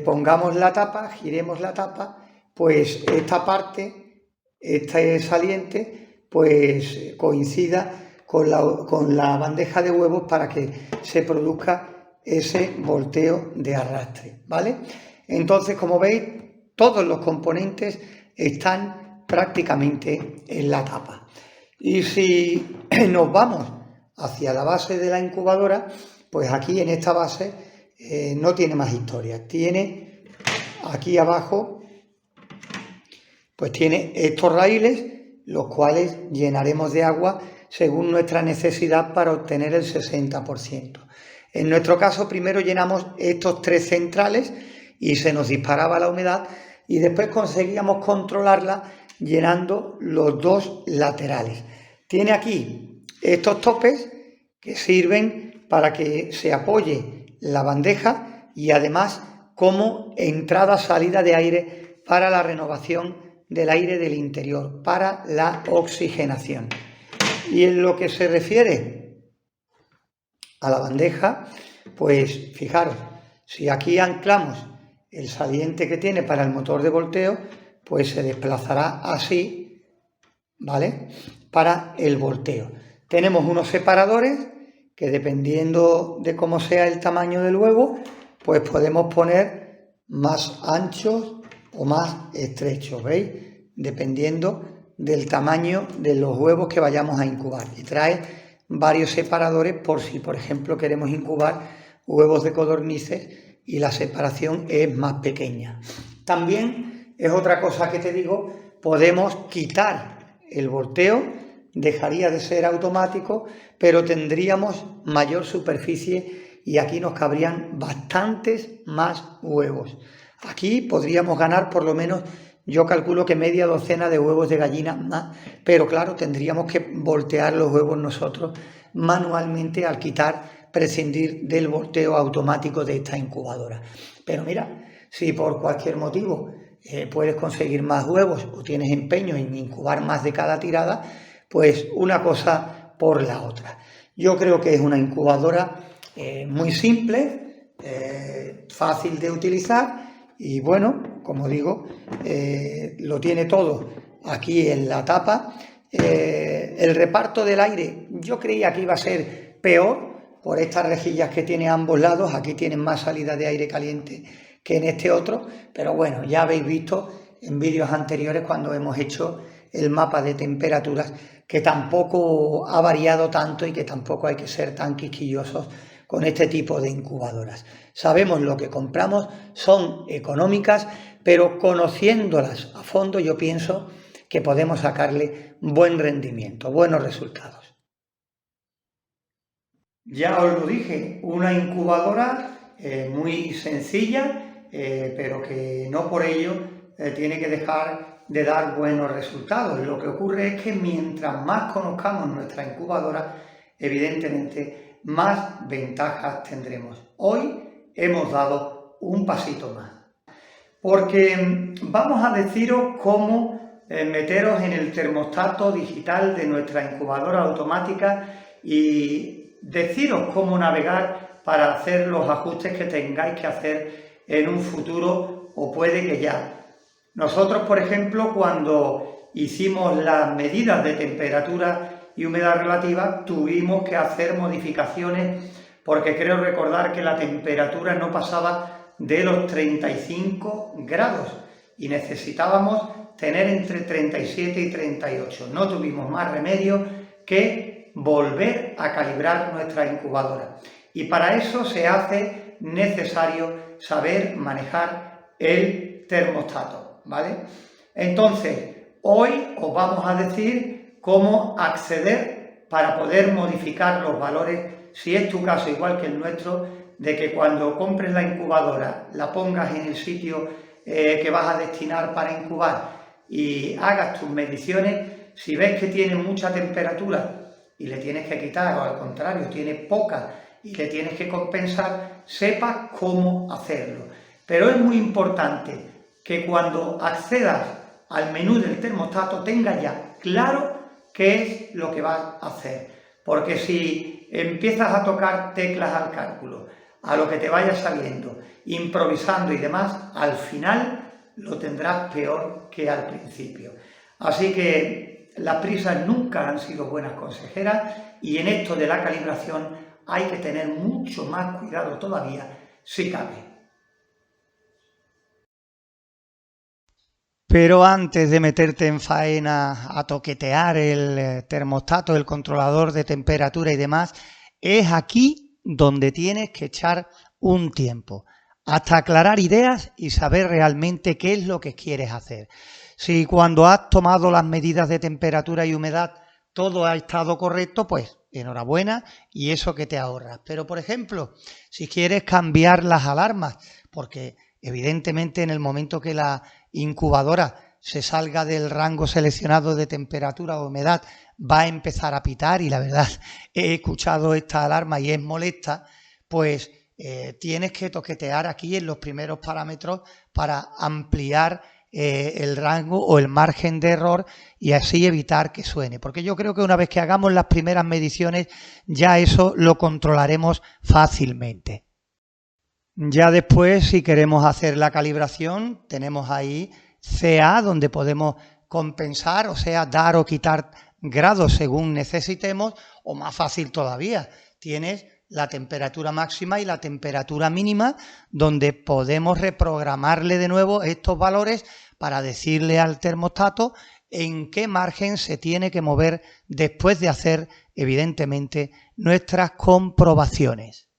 pongamos la tapa, giremos la tapa, pues esta parte, este saliente, pues coincida con la bandeja de huevos para que se produzca ese volteo de arrastre, ¿vale? Entonces, como veis, todos los componentes están prácticamente en la tapa. Y si nos vamos hacia la base de la incubadora, pues aquí en esta base no tiene más historia. Tiene aquí abajo, pues tiene estos raíles, los cuales llenaremos de agua según nuestra necesidad para obtener el 60%. En nuestro caso, primero llenamos estos 3 centrales y se nos disparaba la humedad y después conseguíamos controlarla llenando los 2 laterales. Tiene aquí estos topes que sirven para que se apoye la bandeja y además como entrada-salida de aire para la renovación del aire del interior, para la oxigenación. Y en lo que se refiere a la bandeja, pues fijaros, si aquí anclamos el saliente que tiene para el motor de volteo, pues se desplazará así, ¿vale? Para el volteo. Tenemos unos separadores que dependiendo de cómo sea el tamaño del huevo, pues podemos poner más anchos o más estrechos, ¿veis? Dependiendo del tamaño de los huevos que vayamos a incubar. Y trae varios separadores por si, por ejemplo, queremos incubar huevos de codornices y la separación es más pequeña. También es otra cosa que te digo, podemos quitar el volteo, dejaría de ser automático, pero tendríamos mayor superficie y aquí nos cabrían bastantes más huevos. Aquí podríamos ganar por lo menos, yo calculo que media docena de huevos de gallina más, pero claro, tendríamos que voltear los huevos nosotros manualmente al prescindir del volteo automático de esta incubadora. Pero mira, si por cualquier motivo puedes conseguir más huevos o tienes empeño en incubar más de cada tirada, pues una cosa por la otra. Yo creo que es una incubadora muy simple, fácil de utilizar y bueno, como digo, lo tiene todo aquí en la tapa. El reparto del aire yo creía que iba a ser peor por estas rejillas que tiene a ambos lados. Aquí tienen más salida de aire caliente que en este otro, pero bueno, ya habéis visto en vídeos anteriores cuando hemos hecho el mapa de temperaturas, que tampoco ha variado tanto y que tampoco hay que ser tan quisquillosos con este tipo de incubadoras. Sabemos lo que compramos, son económicas, pero conociéndolas a fondo yo pienso que podemos sacarle buen rendimiento, buenos resultados. Ya os lo dije, una incubadora muy sencilla, pero que no por ello tiene que dejar de dar buenos resultados. Lo que ocurre es que mientras más conozcamos nuestra incubadora, evidentemente más ventajas tendremos. Hoy hemos dado un pasito más, porque vamos a deciros cómo meteros en el termostato digital de nuestra incubadora automática y deciros cómo navegar para hacer los ajustes que tengáis que hacer en un futuro o puede que ya. Nosotros, por ejemplo, cuando hicimos las medidas de temperatura y humedad relativa, tuvimos que hacer modificaciones porque creo recordar que la temperatura no pasaba de los 35 grados y necesitábamos tener entre 37 y 38. No tuvimos más remedio que volver a calibrar nuestra incubadora. Y para eso se hace necesario saber manejar el termostato, ¿vale? Entonces, hoy os vamos a decir cómo acceder para poder modificar los valores, si es tu caso igual que el nuestro, de que cuando compres la incubadora la pongas en el sitio que vas a destinar para incubar y hagas tus mediciones. Si ves que tiene mucha temperatura y le tienes que quitar, o al contrario, tiene poca y le tienes que compensar, sepas cómo hacerlo. Pero es muy importante que cuando accedas al menú del termostato tengas ya claro qué es lo que vas a hacer. Porque si empiezas a tocar teclas al cálculo, a lo que te vaya saliendo, improvisando y demás, al final lo tendrás peor que al principio. Así que las prisas nunca han sido buenas consejeras y en esto de la calibración hay que tener mucho más cuidado todavía, si cabe. Pero antes de meterte en faena a toquetear el termostato, el controlador de temperatura y demás, es aquí donde tienes que echar un tiempo, hasta aclarar ideas y saber realmente qué es lo que quieres hacer. Si cuando has tomado las medidas de temperatura y humedad todo ha estado correcto, pues enhorabuena y eso que te ahorras. Pero, por ejemplo, si quieres cambiar las alarmas, porque evidentemente en el momento que la incubadora se salga del rango seleccionado de temperatura o humedad, va a empezar a pitar y la verdad he escuchado esta alarma y es molesta, pues tienes que toquetear aquí en los primeros parámetros para ampliar el rango o el margen de error y así evitar que suene. Porque yo creo que una vez que hagamos las primeras mediciones ya eso lo controlaremos fácilmente. Ya después, si queremos hacer la calibración, tenemos ahí CA, donde podemos compensar, o sea, dar o quitar grados según necesitemos, o más fácil todavía, tienes la temperatura máxima y la temperatura mínima, donde podemos reprogramarle de nuevo estos valores para decirle al termostato en qué margen se tiene que mover después de hacer, evidentemente, nuestras comprobaciones.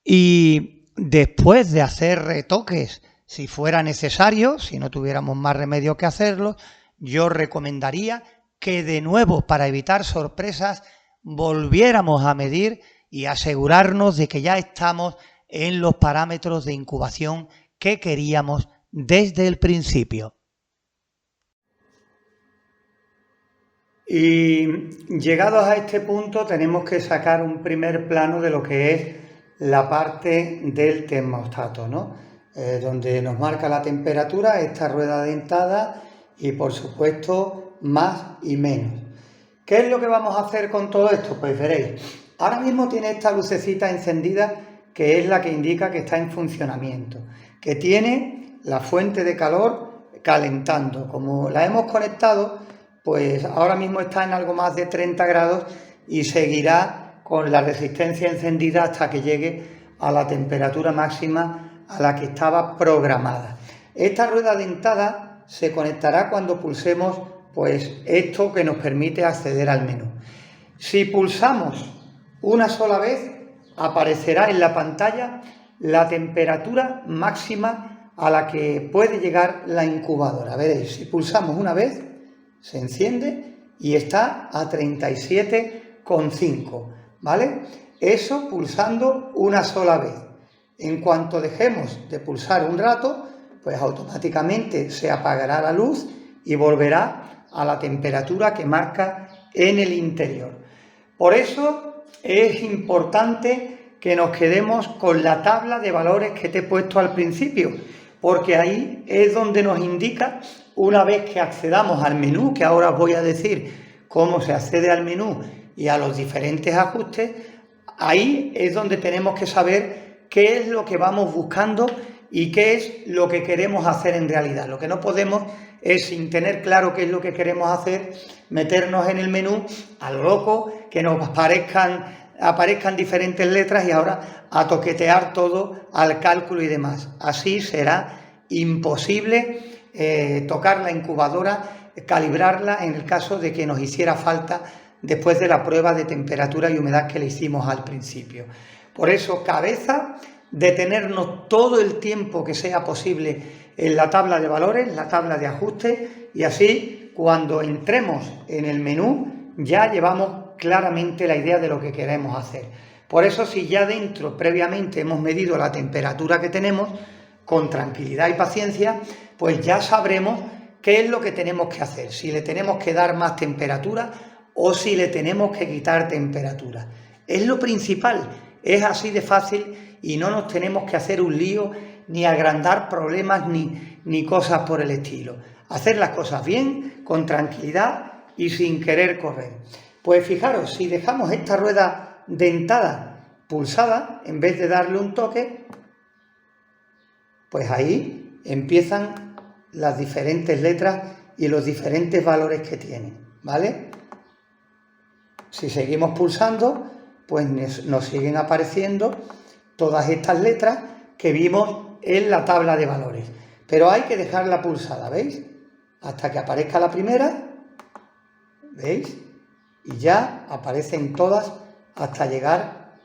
Y después de hacer retoques, si fuera necesario, si no tuviéramos más remedio que hacerlo, yo recomendaría que de nuevo, para evitar sorpresas, volviéramos a medir y asegurarnos de que ya estamos en los parámetros de incubación que queríamos desde el principio. Y llegados a este punto tenemos que sacar un primer plano de lo que es la parte del termostato, ¿no? Donde nos marca la temperatura, esta rueda dentada y por supuesto más y menos. ¿Qué es lo que vamos a hacer con todo esto? Pues veréis, ahora mismo tiene esta lucecita encendida que es la que indica que está en funcionamiento, que tiene la fuente de calor calentando. Como la hemos conectado, pues ahora mismo está en algo más de 30 grados y seguirá con la resistencia encendida hasta que llegue a la temperatura máxima a la que estaba programada. Esta rueda dentada se conectará cuando pulsemos pues esto que nos permite acceder al menú. Si pulsamos una sola vez, aparecerá en la pantalla la temperatura máxima a la que puede llegar la incubadora. Veréis, si pulsamos una vez, se enciende y está a 37,5, ¿vale? Eso pulsando una sola vez. En cuanto dejemos de pulsar un rato, pues automáticamente se apagará la luz y volverá a la temperatura que marca en el interior. Por eso es importante que nos quedemos con la tabla de valores que te he puesto al principio, porque ahí es donde nos indica, una vez que accedamos al menú, que ahora os voy a decir cómo se accede al menú y a los diferentes ajustes, ahí es donde tenemos que saber qué es lo que vamos buscando y qué es lo que queremos hacer en realidad. Lo que no podemos es, sin tener claro qué es lo que queremos hacer, meternos en el menú a lo loco, que nos aparezcan diferentes letras y ahora a toquetear todo al cálculo y demás. Así será imposible tocar la incubadora, calibrarla en el caso de que nos hiciera falta después de la prueba de temperatura y humedad que le hicimos al principio. Por eso, cabeza, detenernos todo el tiempo que sea posible en la tabla de valores, la tabla de ajustes, y así cuando entremos en el menú ya llevamos claramente la idea de lo que queremos hacer. Por eso, si ya dentro previamente hemos medido la temperatura que tenemos, con tranquilidad y paciencia, pues ya sabremos qué es lo que tenemos que hacer, si le tenemos que dar más temperatura o si le tenemos que quitar temperatura. Es lo principal, es así de fácil y no nos tenemos que hacer un lío ni agrandar problemas ni cosas por el estilo. Hacer las cosas bien, con tranquilidad y sin querer correr. Pues fijaros, si dejamos esta rueda dentada pulsada, en vez de darle un toque, pues ahí empiezan las diferentes letras y los diferentes valores que tienen, ¿vale? Si seguimos pulsando, pues nos siguen apareciendo todas estas letras que vimos en la tabla de valores. Pero hay que dejarla pulsada, ¿veis? Hasta que aparezca la primera, ¿veis? Y ya aparecen todas hasta llegar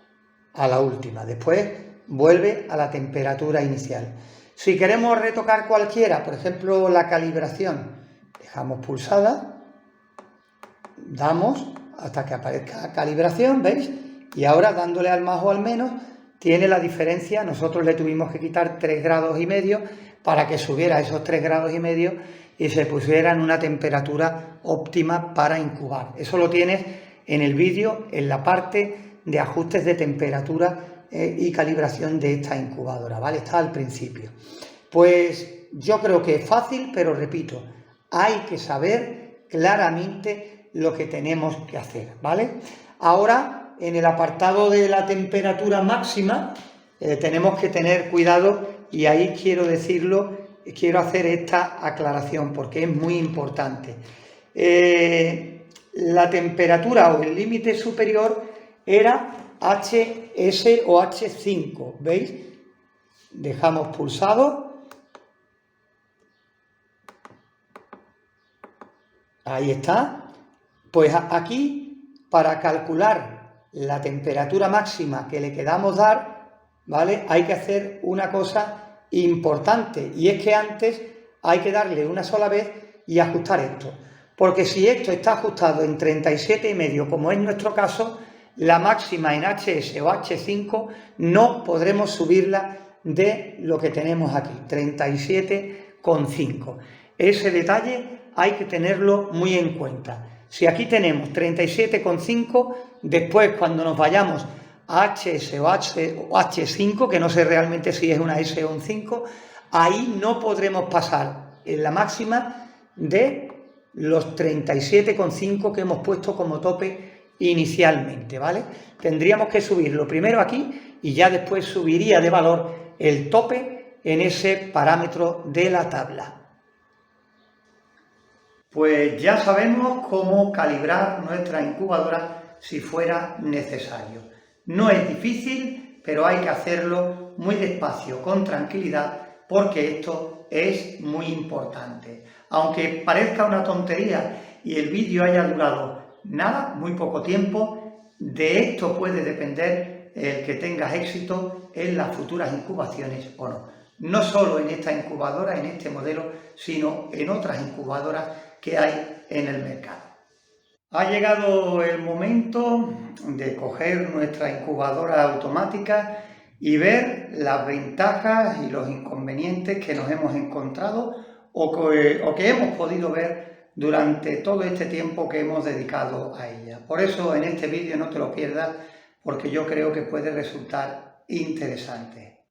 a la última. Después vuelve a la temperatura inicial. Si queremos retocar cualquiera, por ejemplo la calibración, dejamos pulsada, damos hasta que aparezca calibración, ¿veis? Y ahora dándole al más o al menos tiene la diferencia. Nosotros le tuvimos que quitar 3,5 grados para que subiera esos 3,5 grados y se pusiera en una temperatura óptima para incubar. Eso lo tienes en el vídeo, en la parte de ajustes de temperatura y calibración de esta incubadora, ¿vale? Está al principio. Pues yo creo que es fácil, pero repito, hay que saber claramente lo que tenemos que hacer, ¿vale? Ahora, en el apartado de la temperatura máxima, tenemos que tener cuidado y ahí quiero decirlo, quiero hacer esta aclaración porque es muy importante. La temperatura o el límite superior era HS o H5, ¿veis? Dejamos pulsado. Ahí está. Pues aquí, para calcular la temperatura máxima que le queramos dar, ¿vale? Hay que hacer una cosa importante y es que antes hay que darle una sola vez y ajustar esto. Porque si esto está ajustado en 37,5, como es nuestro caso, la máxima en HS o H5 no podremos subirla de lo que tenemos aquí, 37,5. Ese detalle hay que tenerlo muy en cuenta. Si aquí tenemos 37,5, después cuando nos vayamos a HS o H5, que no sé realmente si es una S o un 5, ahí no podremos pasar en la máxima de los 37,5 que hemos puesto como tope inicialmente, ¿vale? Tendríamos que subirlo primero aquí y ya después subiría de valor el tope en ese parámetro de la tabla. Pues ya sabemos cómo calibrar nuestra incubadora si fuera necesario. No es difícil, pero hay que hacerlo muy despacio, con tranquilidad, porque esto es muy importante. Aunque parezca una tontería y el vídeo haya durado nada, muy poco tiempo, de esto puede depender el que tengas éxito en las futuras incubaciones o no. No solo en esta incubadora, en este modelo, sino en otras incubadoras que hay en el mercado. Ha llegado el momento de coger nuestra incubadora automática y ver las ventajas y los inconvenientes que nos hemos encontrado o que hemos podido ver durante todo este tiempo que hemos dedicado a ella. Por eso en este vídeo no te lo pierdas, porque yo creo que puede resultar interesante.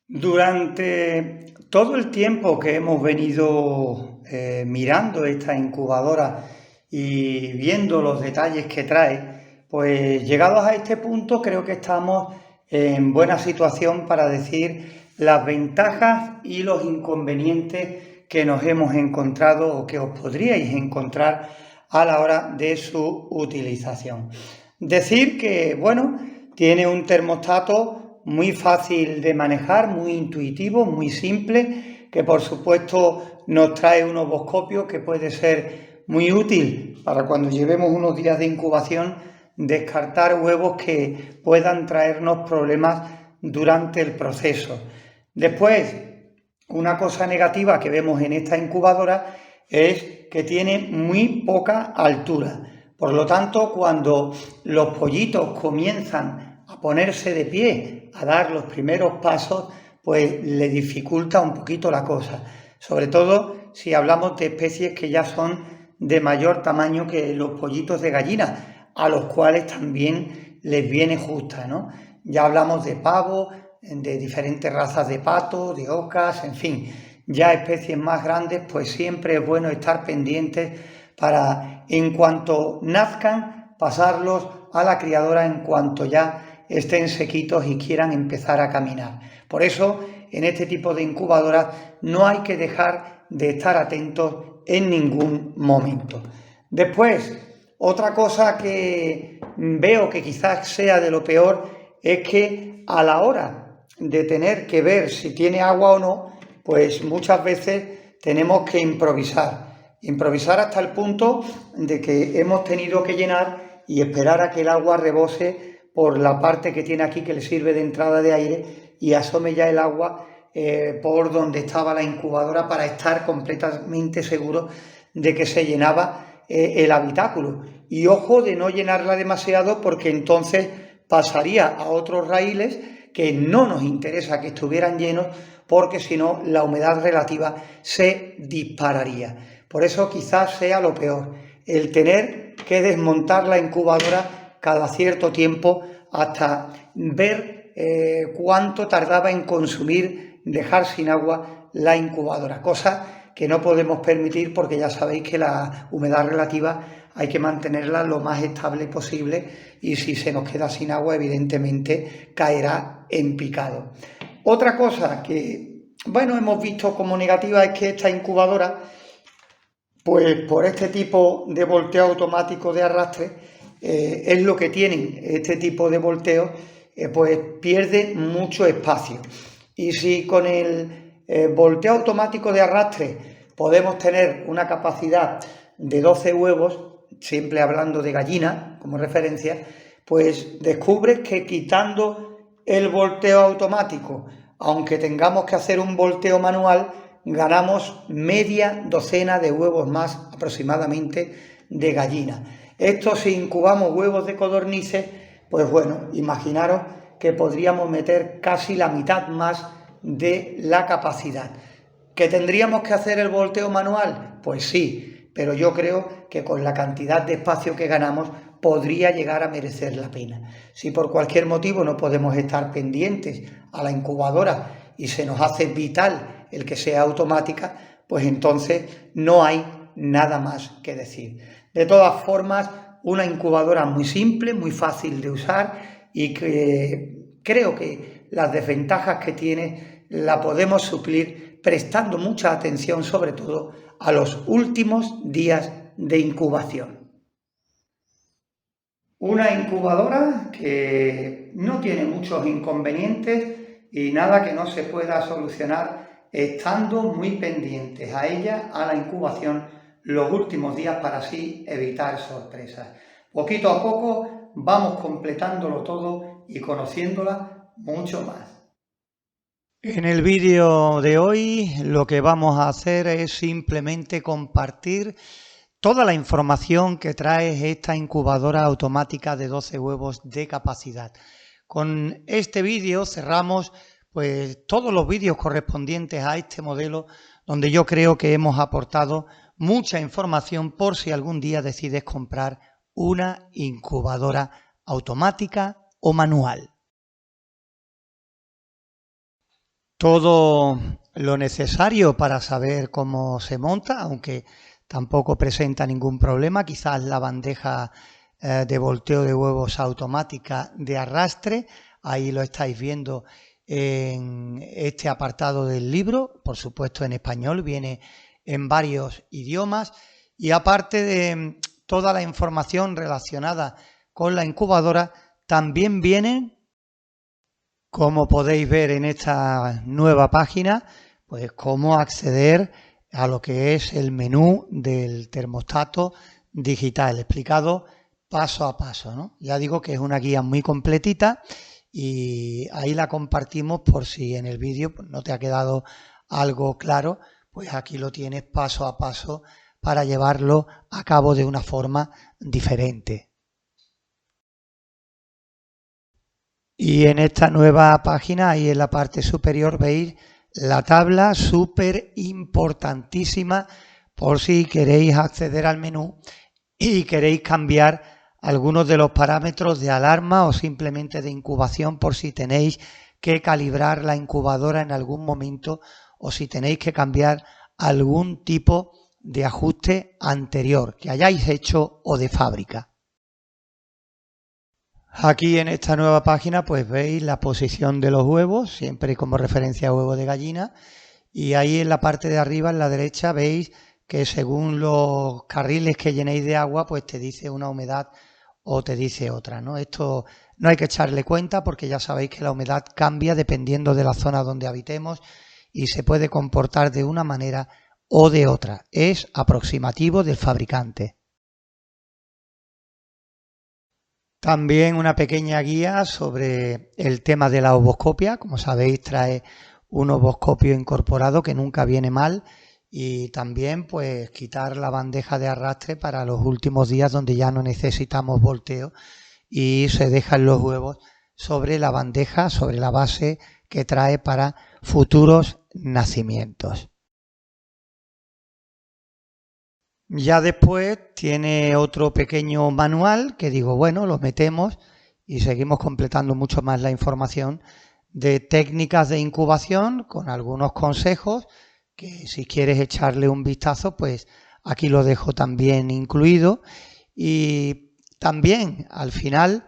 Durante todo el tiempo que hemos venido mirando esta incubadora y viendo los detalles que trae, pues llegados a este punto creo que estamos en buena situación para decir las ventajas y los inconvenientes que nos hemos encontrado o que os podríais encontrar a la hora de su utilización. Decir que, bueno, tiene un termostato muy fácil de manejar, muy intuitivo, muy simple, que por supuesto nos trae un ovoscopio que puede ser muy útil para cuando llevemos unos días de incubación, descartar huevos que puedan traernos problemas durante el proceso. Después, una cosa negativa que vemos en esta incubadora es que tiene muy poca altura. Por lo tanto, cuando los pollitos comienzan a ponerse de pie, a dar los primeros pasos, pues le dificulta un poquito la cosa. Sobre todo si hablamos de especies que ya son de mayor tamaño que los pollitos de gallina, a los cuales también les viene justa, ¿no? Ya hablamos de pavo, de diferentes razas de pato, de ocas, en fin, ya especies más grandes, pues siempre es bueno estar pendientes para, en cuanto nazcan, pasarlos a la criadora en cuanto ya estén sequitos y quieran empezar a caminar. Por eso, en este tipo de incubadoras no hay que dejar de estar atentos en ningún momento. Después, otra cosa que veo que quizás sea de lo peor es que a la hora de tener que ver si tiene agua o no, pues muchas veces tenemos que improvisar. Improvisar hasta el punto de que hemos tenido que llenar y esperar a que el agua rebose por la parte que tiene aquí que le sirve de entrada de aire y asome ya el agua por donde estaba la incubadora para estar completamente seguro de que se llenaba el habitáculo. Y ojo de no llenarla demasiado, porque entonces pasaría a otros raíles que no nos interesa que estuvieran llenos, porque si no la humedad relativa se dispararía. Por eso quizás sea lo peor, el tener que desmontar la incubadora cada cierto tiempo hasta ver cuánto tardaba en consumir dejar sin agua la incubadora, cosa que no podemos permitir porque ya sabéis que la humedad relativa hay que mantenerla lo más estable posible y si se nos queda sin agua evidentemente caerá en picado. Otra cosa que, bueno, hemos visto como negativa es que esta incubadora, pues por este tipo de volteo automático de arrastre, es lo que tienen este tipo de volteos, pues pierde mucho espacio. Y si con el volteo automático de arrastre podemos tener una capacidad de 12 huevos, siempre hablando de gallina como referencia, pues descubres que quitando el volteo automático, aunque tengamos que hacer un volteo manual, ganamos media docena de huevos más aproximadamente de gallina. Esto si incubamos huevos de codornices, pues bueno, imaginaros que podríamos meter casi la mitad más de la capacidad. ¿Que tendríamos que hacer el volteo manual? Pues sí, pero yo creo que con la cantidad de espacio que ganamos podría llegar a merecer la pena. Si por cualquier motivo no podemos estar pendientes a la incubadora y se nos hace vital el que sea automática, pues entonces no hay nada más que decir. De todas formas, una incubadora muy simple, muy fácil de usar y que creo que las desventajas que tiene la podemos suplir prestando mucha atención sobre todo a los últimos días de incubación. Una incubadora que no tiene muchos inconvenientes y nada que no se pueda solucionar estando muy pendientes a ella, a la incubación, los últimos días para así evitar sorpresas. Poquito a poco vamos completándolo todo y conociéndola mucho más. En el vídeo de hoy lo que vamos a hacer es simplemente compartir toda la información que trae esta incubadora automática de 12 huevos de capacidad. Con este vídeo cerramos pues todos los vídeos correspondientes a este modelo, donde yo creo que hemos aportado mucha información por si algún día decides comprar una incubadora automática o manual. Todo lo necesario para saber cómo se monta, aunque tampoco presenta ningún problema, quizás la bandeja de volteo de huevos automática de arrastre, ahí lo estáis viendo en este apartado del libro, por supuesto en español, viene en varios idiomas, y aparte de toda la información relacionada con la incubadora, también vienen, como podéis ver en esta nueva página, pues cómo acceder a lo que es el menú del termostato digital, explicado paso a paso, ¿no? Ya digo que es una guía muy completita y ahí la compartimos por si en el vídeo no te ha quedado algo claro, pues aquí lo tienes paso a paso para llevarlo a cabo de una forma diferente. Y en esta nueva página, ahí en la parte superior, veis la tabla súper importantísima por si queréis acceder al menú y queréis cambiar algunos de los parámetros de alarma o simplemente de incubación por si tenéis que calibrar la incubadora en algún momento o si tenéis que cambiar algún tipo de ajuste anterior que hayáis hecho o de fábrica. Aquí en esta nueva página pues veis la posición de los huevos, siempre como referencia a huevo de gallina, y ahí en la parte de arriba, en la derecha, veis que según los carriles que llenéis de agua, pues te dice una humedad o te dice otra, ¿no? Esto no hay que echarle cuenta porque ya sabéis que la humedad cambia dependiendo de la zona donde habitemos y se puede comportar de una manera o de otra. Es aproximativo del fabricante. También una pequeña guía sobre el tema de la ovoscopia. Como sabéis, trae un ovoscopio incorporado que nunca viene mal, y también pues quitar la bandeja de arrastre para los últimos días donde ya no necesitamos volteo y se dejan los huevos sobre la bandeja, sobre la base que trae para futuros nacimientos. Ya después tiene otro pequeño manual que digo, bueno, lo metemos y seguimos completando mucho más la información de técnicas de incubación con algunos consejos que si quieres echarle un vistazo, pues aquí lo dejo también incluido. Y también al final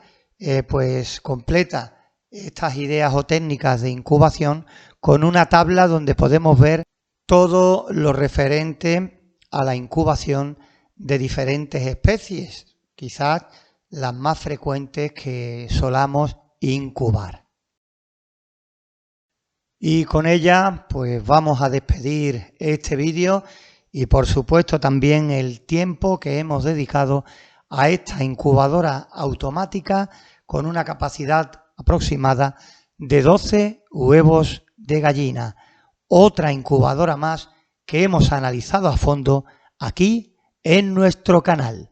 pues completa estas ideas o técnicas de incubación con una tabla donde podemos ver todo lo referente a la incubación de diferentes especies, quizás las más frecuentes que solamos incubar. Y con ella pues vamos a despedir este vídeo y por supuesto también el tiempo que hemos dedicado a esta incubadora automática con una capacidad aproximada de 12 huevos de gallina. Otra incubadora más que hemos analizado a fondo aquí en nuestro canal.